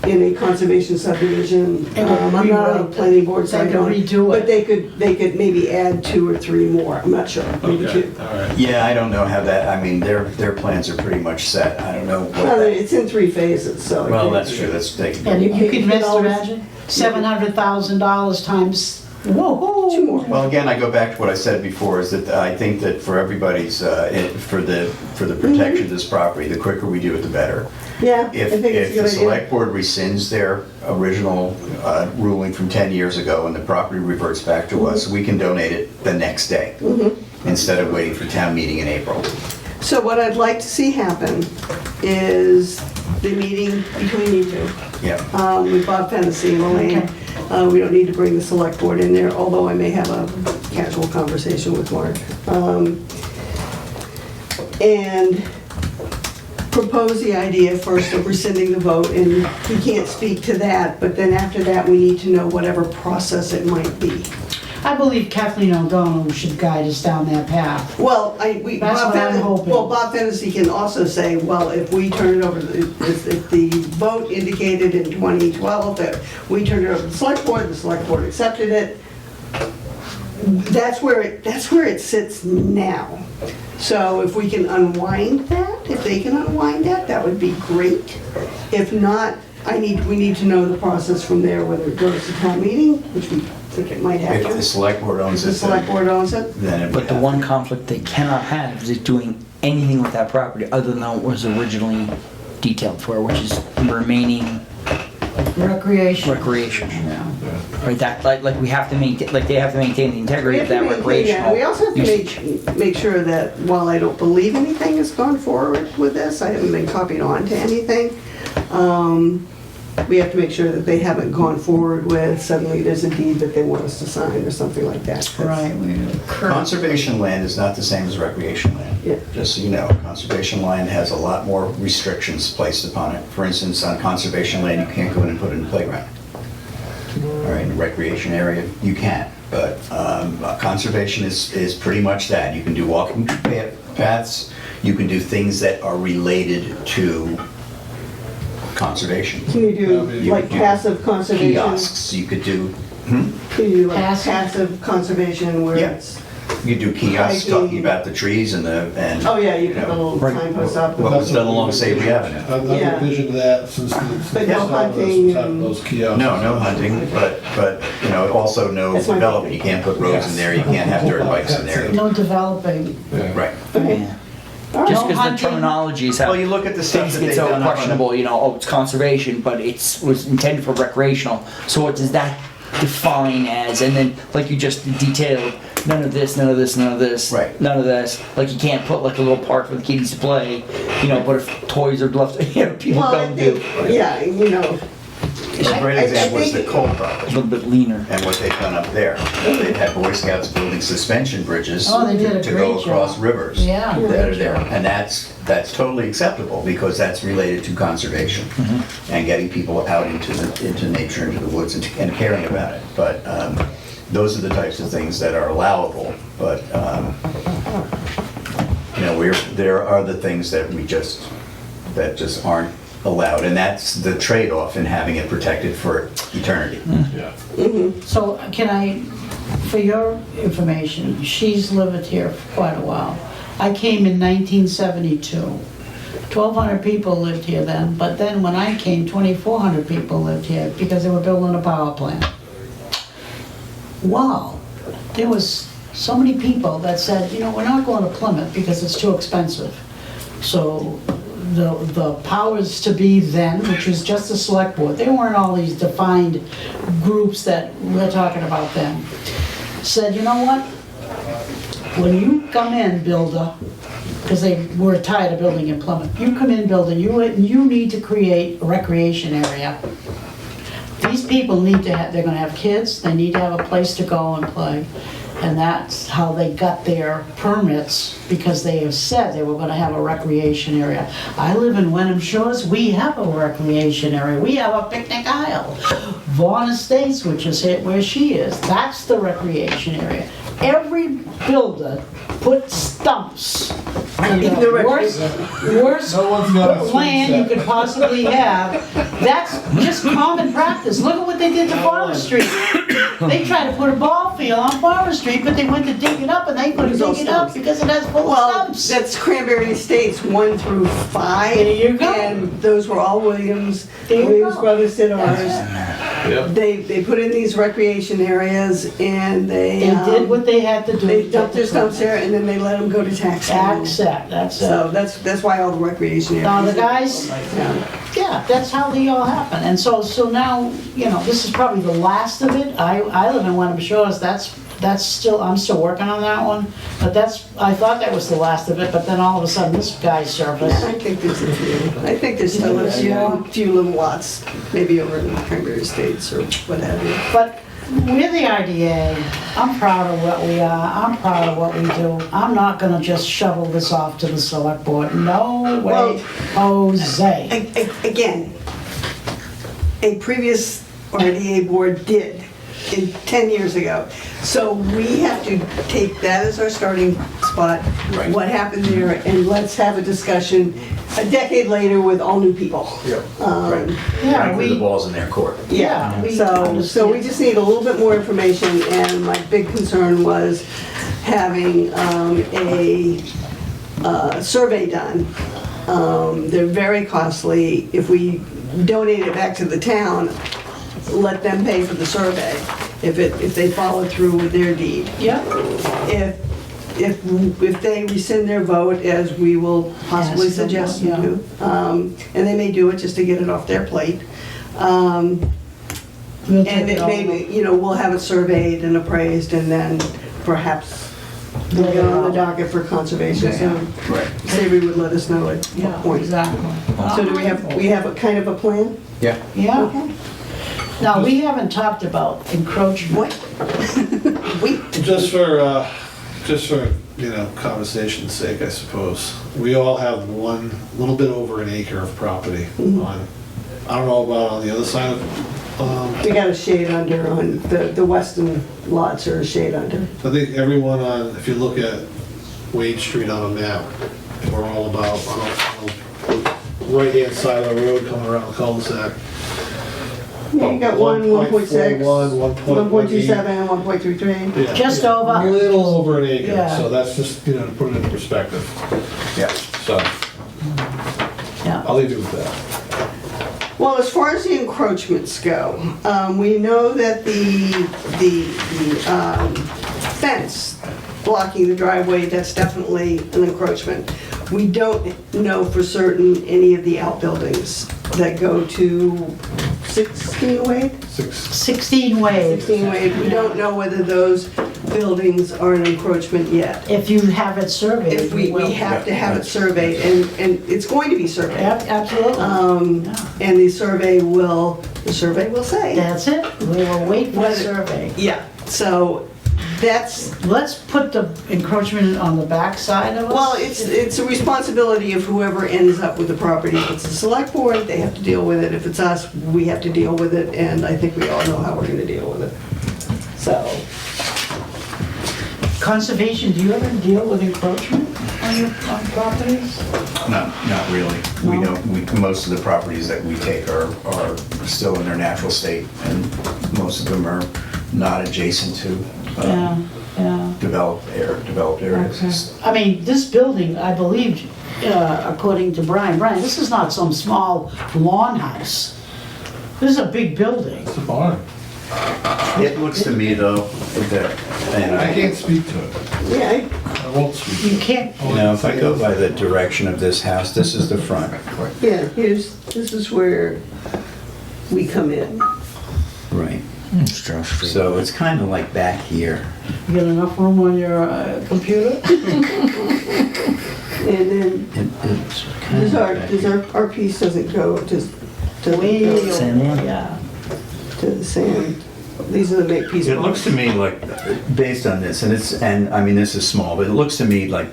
in a conservation subdivision. They could I'm not on the rewrite it. planning board, so They I could don't. redo But it. they could maybe add 2 or 3 more, I'm not sure, maybe Okay, 2. all right. Yeah, I don't know how that, I mean, their plans are pretty much set. I don't know what that, It's in 3 phases, so. well, that's true, that's taken. And you You can can just always- imagine, $700,000 times, whoa-hoo. 2 more. Well, again, I go back to what I said before, is that I think that for everybody's, for the protection of this property, the quicker we do it, the better. Yeah, I If think it's a the good idea. select board rescinds their original ruling from 10 years ago and the property reverts back to us, we can donate it the next day, instead of waiting for town meeting in April. So what I'd like to see happen is the meeting between you two, Yeah. with Bob Fennessy and Elaine. We don't need to bring the select board in there, although I may have a casual conversation with Mark. And propose the idea first of rescinding the vote, and he can't speak to that, but then after that, we need to know whatever process it might be. I believe Kathleen O'Donnell should guide us down that path. Well, That's what I'm hoping. Well, Bob Fennessy can also say, well, if we turn it over, if the vote indicated in 2012 that we turned it over to the select board accepted it, that's where it sits now. So if we can unwind that, if they can unwind that, that would be great. If not, we need to know the process from there, whether it goes to town meeting, which we think it might have If to. the select board If owns the it, select board owns it. then it would But the happen. one conflict they cannot have is doing anything with that property other than what was originally detailed for, which is remaining Recreation. recreation. Yeah. Right, that, like we have to maintain, like they have to maintain the We integrity have of to that maintain that. recreational We also have usage. to make sure that while I don't believe anything has gone forward with this, I haven't been copied on to anything, we have to make sure that they haven't gone forward with suddenly there's a deed that they want us to sign or something like that. Right. Conservation land is not the same as recreation land. Yeah. Just so you know, conservation land has a lot more restrictions placed upon it. For instance, on conservation land, you can't go in and put in a playground. All right, in a recreation area, you can. But conservation is pretty much that. You can do walking paths, you can do things that are related to conservation. Can you do You like could do passive conservation? Kiosks, you could do, Can you do like Passive? passive conservation where Yeah. it's, you could do kiosks Hiking. talking about the trees and oh yeah, you put the little Right. signpost up. What was done along Savory Avenue. I've Yeah. envisioned that since the But no start of hunting this, and- those kiosks. No hunting, but, you know, also no That's my development. You can't put roads in there, you can't have dirt bikes in there. No developing. Yeah. Right. Okay. Yeah. All right. Just No because the hunting. terminology is how Well, you look at the stuff things that get they've so done up on questionable, you know, oh, it's conservation, but was intended for recreational. So what does that define as? And then, like you just detailed, none of this, none of this, none of this, Right. none of this. Like you can't put like a little park for the kiddies to play, but if toys are left, people Well, I come think, to. yeah, A great example is the coal A property little bit leaner. and what they've done up there. They've had Boy Scouts building suspension bridges Oh, they did a to go great across job. rivers Yeah, that are great there. job. And that's totally acceptable because that's related to conservation and getting people out into nature, into the woods and caring about it. But those are the types of things that are allowable. But there are the things that just aren't allowed, and that's the trade-off in having it protected for eternity. Yeah. So can I, for your information, she's lived here for quite a while. I came in 1972. 1,200 people lived here then, but then when I came, 2,400 people lived here because they were building a power plant. Wow, there was so many people that said, we're not going to Plymouth because it's too expensive. So the powers to be then, which was just the select board, they weren't all these defined groups that we're talking about then, said, you know what? When you come in, builder, because they were tired of building in Plymouth, you come in, builder, you need to create a recreation area. These people they're gonna have kids, they need to have a place to go and play. And that's how they got their permits, because they have said they were gonna have a recreation area. I live in Wenham Shores, we have a recreation area, we have a picnic aisle. Vaughan Estates, which is where she is, that's the recreation area. Every builder put stumps in the worst No one's got a swing land you set. could possibly have. That's just common practice. Look at what they did to Forest Street. They tried to put a ball field on Forest Street, but they went to dig it up and they couldn't dig it up because it has full of Well, stumps. that's Cranberry Estates 1 through 5. There you go. And those were all Williams. There you Williams go. Brothers did ours. Yep. They put in these recreation areas and They did what they had to do. they dumped their stumps there and then they let them go to tax. That's So it. that's why all the recreation areas. Now, the guys, Yeah. yeah, that's how they all happen. And so now, this is probably the last of it. I live in Wenham Shores, I'm still working on that one. But I thought that was the last of it, but then all of a sudden this guy surfaced. I think there's a few. I think there's still a few little lots, maybe over in Cranberry Estates or what have you. But we're the RDA. I'm proud of what we are. I'm proud of what we do. I'm not gonna just shovel this off to the select board. No way, Jose. Again, a previous RDA board did 10 years ago. So we have to take that as our starting spot, Right. what happened there, and let's have a discussion a decade later with all new people. Right. Yeah, Frankly, the ball's in their court. Yeah, we So we understand. just need a little bit more information, and my big concern was having a survey done. They're very costly. If we donate it back to the town, let them pay for the survey, if they follow through with their deed. Yeah, If they rescind their vote, as we will possibly Ask them, suggest yeah. them to, and they may do it just to get it off their plate. we'll take And it it all. maybe, we'll have it surveyed and appraised, and then perhaps we'll get on the docket for conservation soon. Right. Savory would let us know at Yeah, what point. exactly. So do we have a kind of a plan? Yeah. Yeah. Okay. Now, we haven't talked about encroachment. What? Wait. Just for conversation's sake, I suppose. We all have one, little bit over an acre of property on, I don't know about on the other side of, We got a shade under on the western lots are a shade under. I think everyone on, if you look at Wade Street on a map, we're all about, on the right-hand side of the road coming around the cul-de-sac. Yeah, you got 1.6, 1.41, 1.27, 1.33. Yeah. Just A over. little over an acre, Yeah. so that's just, to put it into perspective. Yeah. So, Yeah. I'll leave you with that. Well, as far as the encroachments go, we know that the fence blocking the driveway, that's definitely an encroachment. We don't know for certain any of the outbuildings that go to 16 Wade? 16 ways. 16 Wade, we don't know whether those buildings are an encroachment yet. If you have it surveyed, If we you will. have to have it surveyed, and it's going to be surveyed. Absolutely. Yeah. And the survey will say. That's it. We will wait for the Whether- survey. Yeah, so that's, Let's put the encroachment on the back side of us. well, it's a responsibility of whoever ends up with the property. If it's the select board, they have to deal with it. If it's us, we have to deal with it, and I think we all know how we're gonna deal with it. So, Conservation, do you ever deal with encroachment on properties? Not really. We No? don't, most of the properties that we take are still in their natural state, and most of them are not adjacent to Yeah, yeah. developed areas. I mean, this building, I believe, according to Brian, this is not some small lawn house. This is a big building. It's a barn. It looks to me though, that, and I can't speak to it. yeah, I won't speak to You it. can't, you know, if I go by the direction of this house, this is the front. this is where we come in. Right. So So it's kind of like back here. you got enough room on your computer? And then, It's kind of back our piece doesn't go to Way over, Same one? yeah. to the sand. These are the make piece. It looks to me like, based on this, and I mean, this is small, but it looks to me like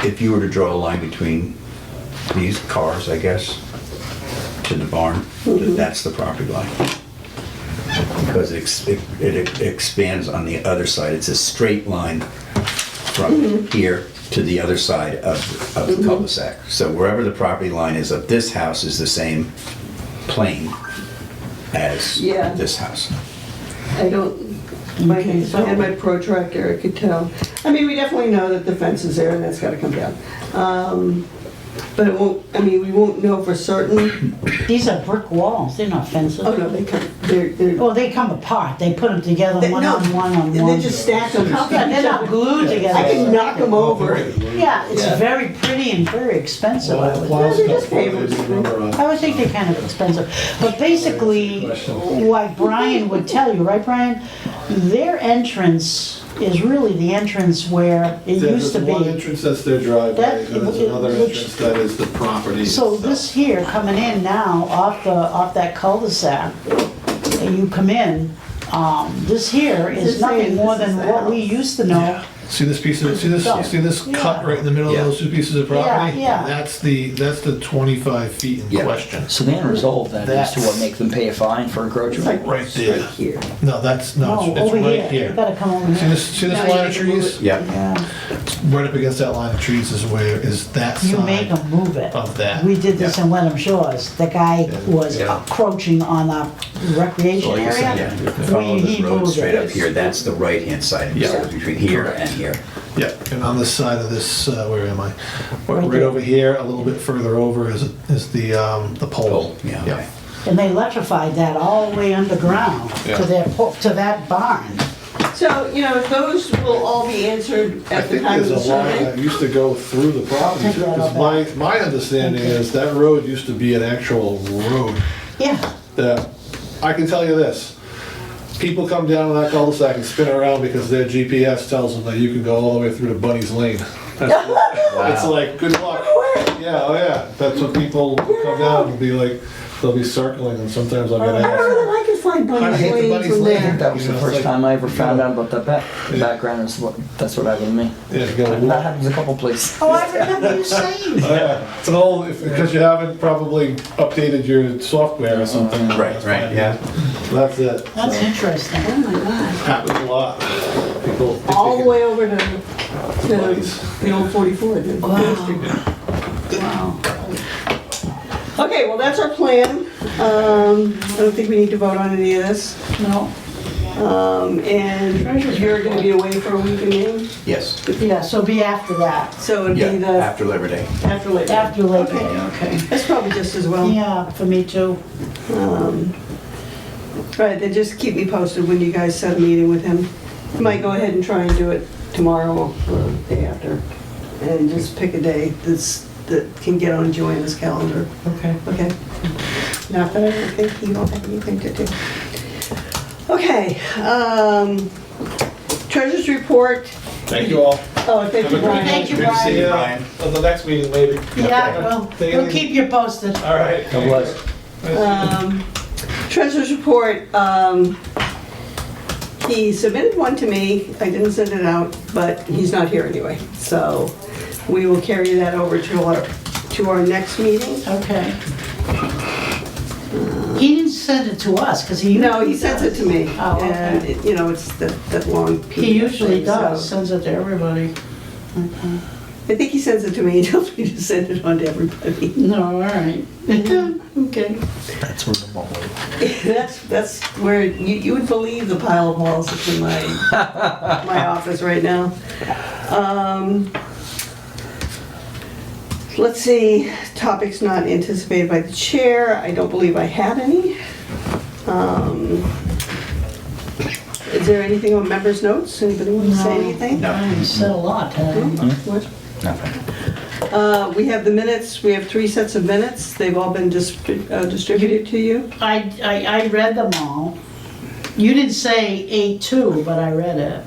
if you were to draw a line between these cars, I guess, to the barn, that's the property line. Because it expands on the other side. It's a straight line from here to the other side of the cul-de-sac. So wherever the property line is of this house is the same plane as Yeah. this house. I don't, if I had my protractor, I could tell. I mean, we definitely know that the fence is there and that's gotta come down. But it won't, I mean, we won't know for certain. These are brick walls, they're not fences. Oh, no, they're, Oh, they come apart, they put them together one no, on one on they one. just stack them. Yeah, they're not glued together. I can knock them over. Yeah, it's Yeah. very pretty and very expensive, I would. Well, they're just pavers. I would think they're kind of expensive. But basically, like Brian would tell you, right, Brian? Their entrance is really the entrance where it used to There's one be. entrance, that's their driveway, That- and there's another which- entrance that is the property. So itself. this here, coming in now off that cul-de-sac, and you come in, this here is This nothing is- more this is than the what we house. used to know. See this piece of, see this cut Yeah. right in the middle of Yeah. those two pieces of property? Yeah, yeah. That's the 25 feet in Yeah. question. So the end result then is to what, That's- make them pay a fine for It's encroachment? like Right there. right here. No, that's, no, No, it's over right here, you here. gotta come over See here. this, see this Now you line of can move trees? Yep. Yeah, Right up against that line of trees is where, is that you make side them move it. of that. We did this in Wenham Shores. The guy was Yeah. encroaching on a recreation Like I said, area. yeah, if you follow He the road moved straight it. up here, that's the right-hand side. Yeah. So between here and here. Yeah, and on this side of this, where am I? Right Right there. over here, a little bit further over is the pole. Yeah, okay. And they electrified that all the way underground Yeah. to that barn. So, you know, those will all be answered I at the think time of there's the a line survey. that used to go through the property take too, that because out my understanding Okay. is that road used to be an actual road. Yeah, That, I can tell you this, people come down that cul-de-sac and spin around because their GPS tells them that you can go all the way through to Bunny's Lane. It's like, good luck. Yeah, oh yeah, that's what people come down and be like, they'll be circling and sometimes I'll get I don't asked. know that I can find I Bunny's hate the Lane Bunny's from Lane. there. That was the It's first like- time I ever found out about that Yeah. background. That's what happened to me. Yeah, you gotta And that walk. happens a couple places. oh, I remember you saying Oh, yeah, it's an old, because you haven't probably updated your software or something. Right, right, yeah. That's it. That's So, interesting. Oh my God. happens a lot. People think All they the way over to Bunny's. the old 44. the Main Street. Wow. Okay, well, that's our plan. I don't think we need to vote on any of this. No, And you're gonna be away for a week and then, Yes. yeah, so be after that, so it'd Yeah, be the, after Labor Day. after Labor Day. after Labor Day, Okay. okay. That's probably just as well. Yeah, for me too. Right, then just keep me posted when you guys set a meeting with him. You might go ahead and try and do it tomorrow or the day after. And just pick a day that can get on Joanna's calendar. Okay. Okay? Not that I don't think you don't have anything to do. Okay, Treasurer's report. Thank you all. Oh, thank you, Brian. Thank you, Good to see you, Brian. Brian. At the next meeting, maybe. Yeah, we'll keep you posted. All right. God bless. Treasurer's report, he submitted one to me. I didn't send it out, but he's not here anyway. So we will carry that over to our next meeting. Okay. He didn't send it to us, because he No, he usually sends it does. to me. Oh, okay. And, it's that long PDF. He usually thing, so- does, sends it to everybody. Okay. I think he sends it to me. He tells me to send it on to everybody. No, all right. Okay. That's where the ball is. That's where you would believe the pile of balls that's in my office right now. Let's see, topics not anticipated by the chair. I don't believe I had any. Is there anything on members' notes? Anybody want to say anything? No. I said a lot today. What? Nothing. We have the minutes. We have 3 sets of minutes. They've all been distributed to you. I read them all. You didn't say 8-2, but I read it.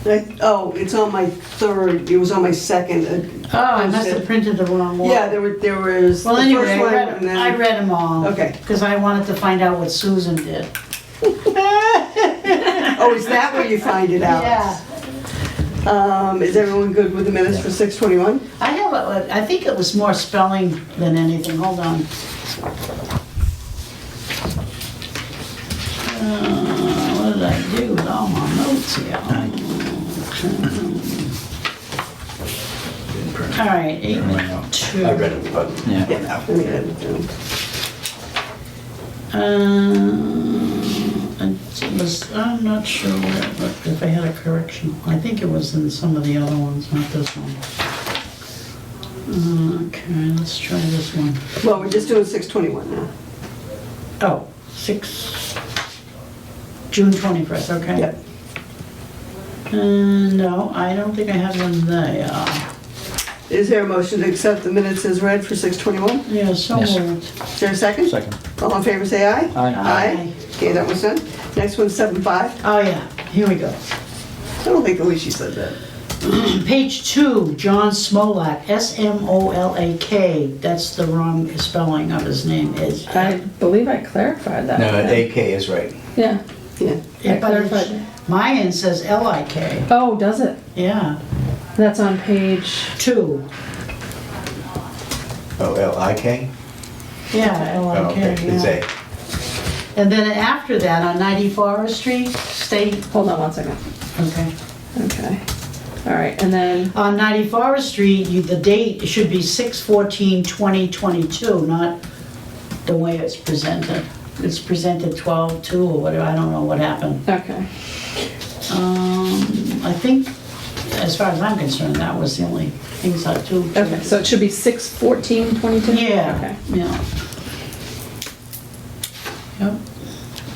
It's on my third. It was on my second. Oh, I must have printed the wrong one. Yeah, there was Well, the anyway, first one, and then I read them all. Okay. Because I wanted to find out what Susan did. Oh, is that where you find it out? Yeah. Is everyone good with the minutes for 6:21? I think it was more spelling than anything. Hold on. What did I do with all my notes here? All right, 8-2. I read it, but Yeah. Yeah. I mean, I don't- I'm not sure if I had a correction. I think it was in some of the other ones, not this one. Okay, let's try this one. Well, we're just doing 6:21 now. Oh, June 21st, okay. Yep. No, I don't think I have one there. Is there a motion to accept the minutes as read for 6:21? Yeah, so Yes. moved. Is there a second? Second. All in favor, say aye. Aye. Aye. Okay, that was done. Next one's 7:5. Oh, yeah, here we go. I don't think the way she said that. Page 2, John Smolak, Smolak. That's the wrong spelling of his name. Is I believe I clarified that. no, with him. AK is right. Yeah, Yeah. Yeah, I but clarified. my end says Lik. Oh, does it? Yeah, That's on page, 2. Oh, LIK? Yeah, Oh, okay, Lik. it's Yeah. A. And then after that, on 90 Forest Street, State. hold on 1 second. Okay. Okay. All right, and then, On 90 Forest Street, the date should be 6/14/2022, not the way it's presented. It's presented 12/2 or whatever. I don't know what happened. okay. I think, as far as I'm concerned, that was the only things I do. Okay, so it should be 6/14/22? Yeah, Okay. yeah. Yep.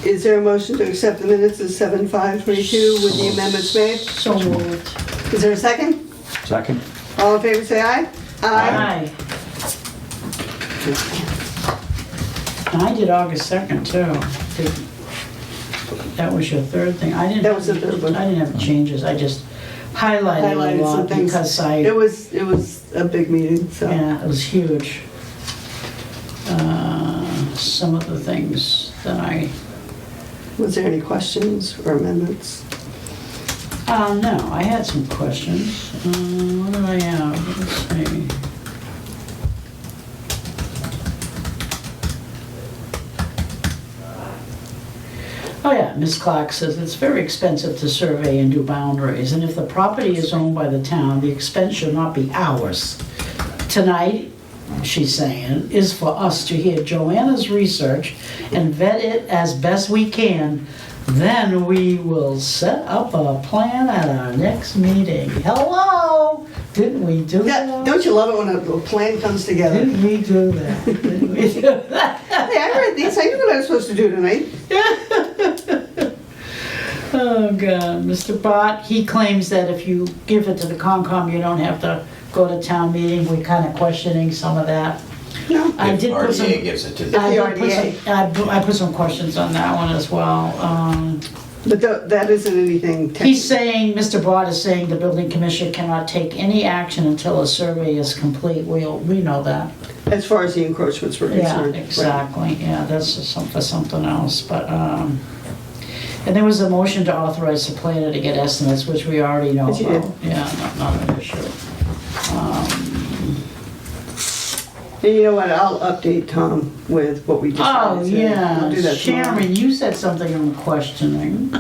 Is there a motion to accept the minutes as 7/5/22 with the amendments made? So moved. Is there a second? Second. All in favor, say aye. Aye. And I did August 2nd too. That was your third thing. I didn't. That was the third one. I didn't have changes. I just highlighted a Highlighted some lot things. because It was a big meeting, so. yeah, it was huge. Some of the things that Was there any questions or amendments? no, I had some questions. What did I have? Let's see. Oh yeah, Ms. Clark says it's very expensive to survey and do boundaries, and if the property is owned by the town, the expense should not be ours. Tonight, she's saying, is for us to hear Joanna's research and vet it as best we can. Then we will set up a plan at our next meeting. Hello? Didn't we do Yeah, that? don't you love it when a plan comes together? Didn't we do that? Didn't we do that? Hey, I read these. I knew what I was supposed to do tonight. Oh, God. Mr. Bott, he claims that if you give it to the Concom, you don't have to go to town meeting. We're kind of questioning some of that. No. I If did put some. RDA gives it to them. I The did put RDA. some- I put some questions on that one as well. But that isn't anything technical. He's saying, Mr. Bott is saying the building commissioner cannot take any action until a survey is complete. We know that. As far as the encroachments were Yeah, concerned. exactly, yeah, that's for something else, but, and there was a motion to authorize the planner to get estimates, which we already know Which you did. about. Yeah, not an issue. And you know what, I'll update Tom with what we decided. Oh, to- yeah, I'll do that tomorrow. Sharon, you said something on questioning.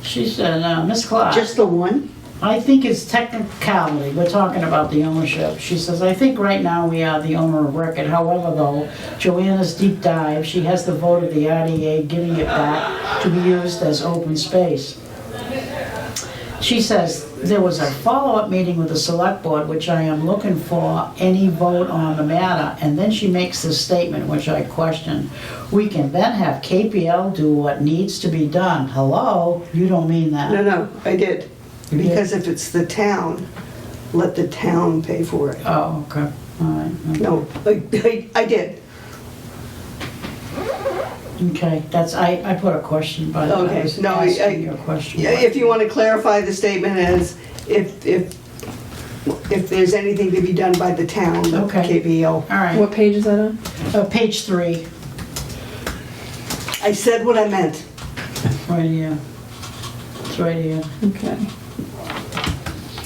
She said, Miss Clark. Just the one? I think it's technicality, we're talking about the ownership. She says, I think right now we are the owner of record. However, though, Joanna's deep dive, she has the vote of the RDA giving it back to be used as open space. She says, there was a follow-up meeting with the select board, which I am looking for any vote on the matter. And then she makes this statement, which I question. We can then have KPL do what needs to be done. Hello? You don't mean that. No, I did. You did? Because if it's the town, let the town pay for it. Oh, okay, all right. No, I did. Okay, that's, I put a question, but I Okay, was no, asking you a question. Yeah, if you want to clarify the statement as if there's anything to be done by the town, let Okay. KPL. All right, What page is that on? page 3, I said what I meant. right here. It's right here. Okay.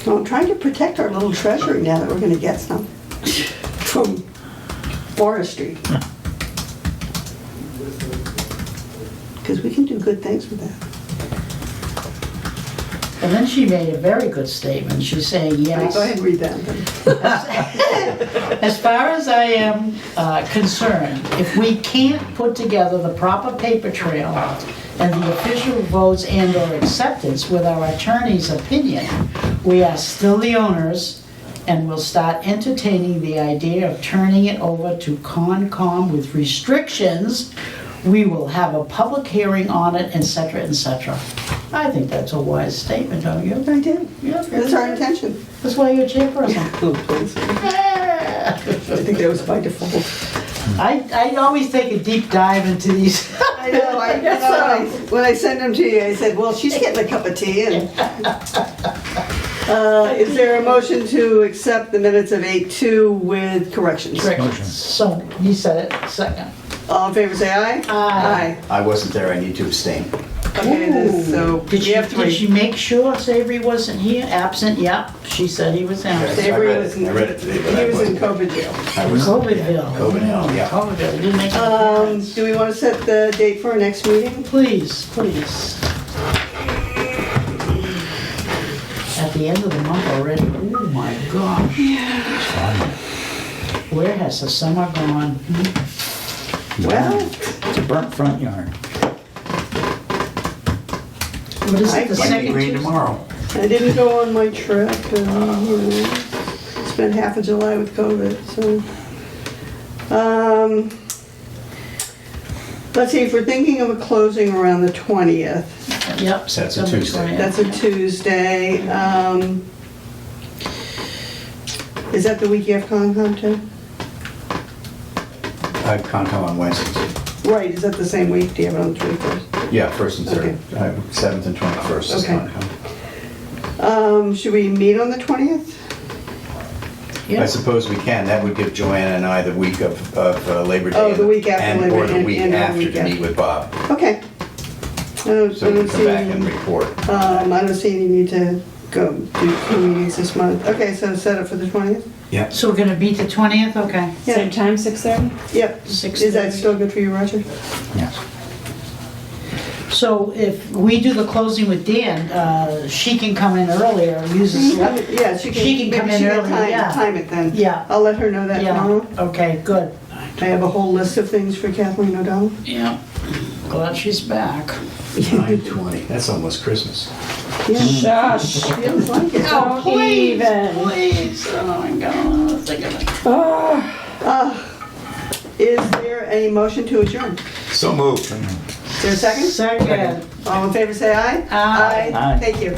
Well, I'm trying to protect our little treasury now that we're going to get some from forestry. Because we can do good things with that. And then she made a very good statement. She's saying, yes. Go ahead and read that. As far as I am concerned, if we can't put together the proper paper trail and the official votes and/or acceptance with our attorney's opinion, we are still the owners and will start entertaining the idea of turning it over to Concom with restrictions. We will have a public hearing on it, etc., etc. I think that's a wise statement, don't you? I did. Yeah, That's our intention. That's why you're chairperson. Oh, please. I think that was by default. I always take a deep dive into these. I know, when I send them to you, I said, well, she's getting a cup of tea. And is there a motion to accept the minutes of 8:2 with corrections? Motion. So, you said it, second. All in favor, say aye. Aye. I wasn't there, I need to abstain. Okay, so Did we she, have did she three. make sure Savory wasn't here? Absent, yep. She said he was Yes, absent. Savory I read was it. I read it today, but I He was in wasn't there. COVID jail. I was- Covidville. Covidville, yeah. Covidville, didn't make an appearance. Do we want to set the date for our next meeting? Please, please. At the end of the month already, oh my gosh. Where has the summer gone? Well, It's a burnt front yard. What is I- it, the Might be second rain Tuesday? tomorrow. I didn't go on my trip and, spent half of July with COVID, so. Let's see, if we're thinking of a closing around the 20th, Yep. That's a September Tuesday. 20th. that's a Tuesday. Is that the week you have Concom too? I can't come on Wednesdays. Right, is that the same week? Do you have it on the 21st? Yeah, 1st and 3rd. Okay. 7th and 21st is Okay. Concom. Should we meet on the 20th? I Yeah. suppose we can. That would give Joanna and I the week of Labor Day. Oh, the week after and- Labor Or the Day week and the after week to meet after. with Bob. Okay. I don't So we can come see back any- and report. I don't see any need to go do 2 meetings this month. Okay, so set it for the 20th? Yeah. So we're gonna meet the 20th, okay. Yeah. Same time, 6:30? Yep. 6:30. Is that still good for you, Roger? Yes. So if we do the closing with Dan, she can come in earlier and use the select. Yeah, she can. She can come maybe in she can early, yeah. Time it then. Yeah. I'll let her know that Yeah, tomorrow. okay, good. I have a whole list of things for Kathleen O'Donnell. Yeah, glad she's back. 9/20. That's almost Christmas. Yeah, Shush. feels like it. Oh, please, even. please, oh my God, think of it. Is there a motion to adjourn? So moved. Is there a second? Second. All in favor, say aye. Aye. Aye. Thank you.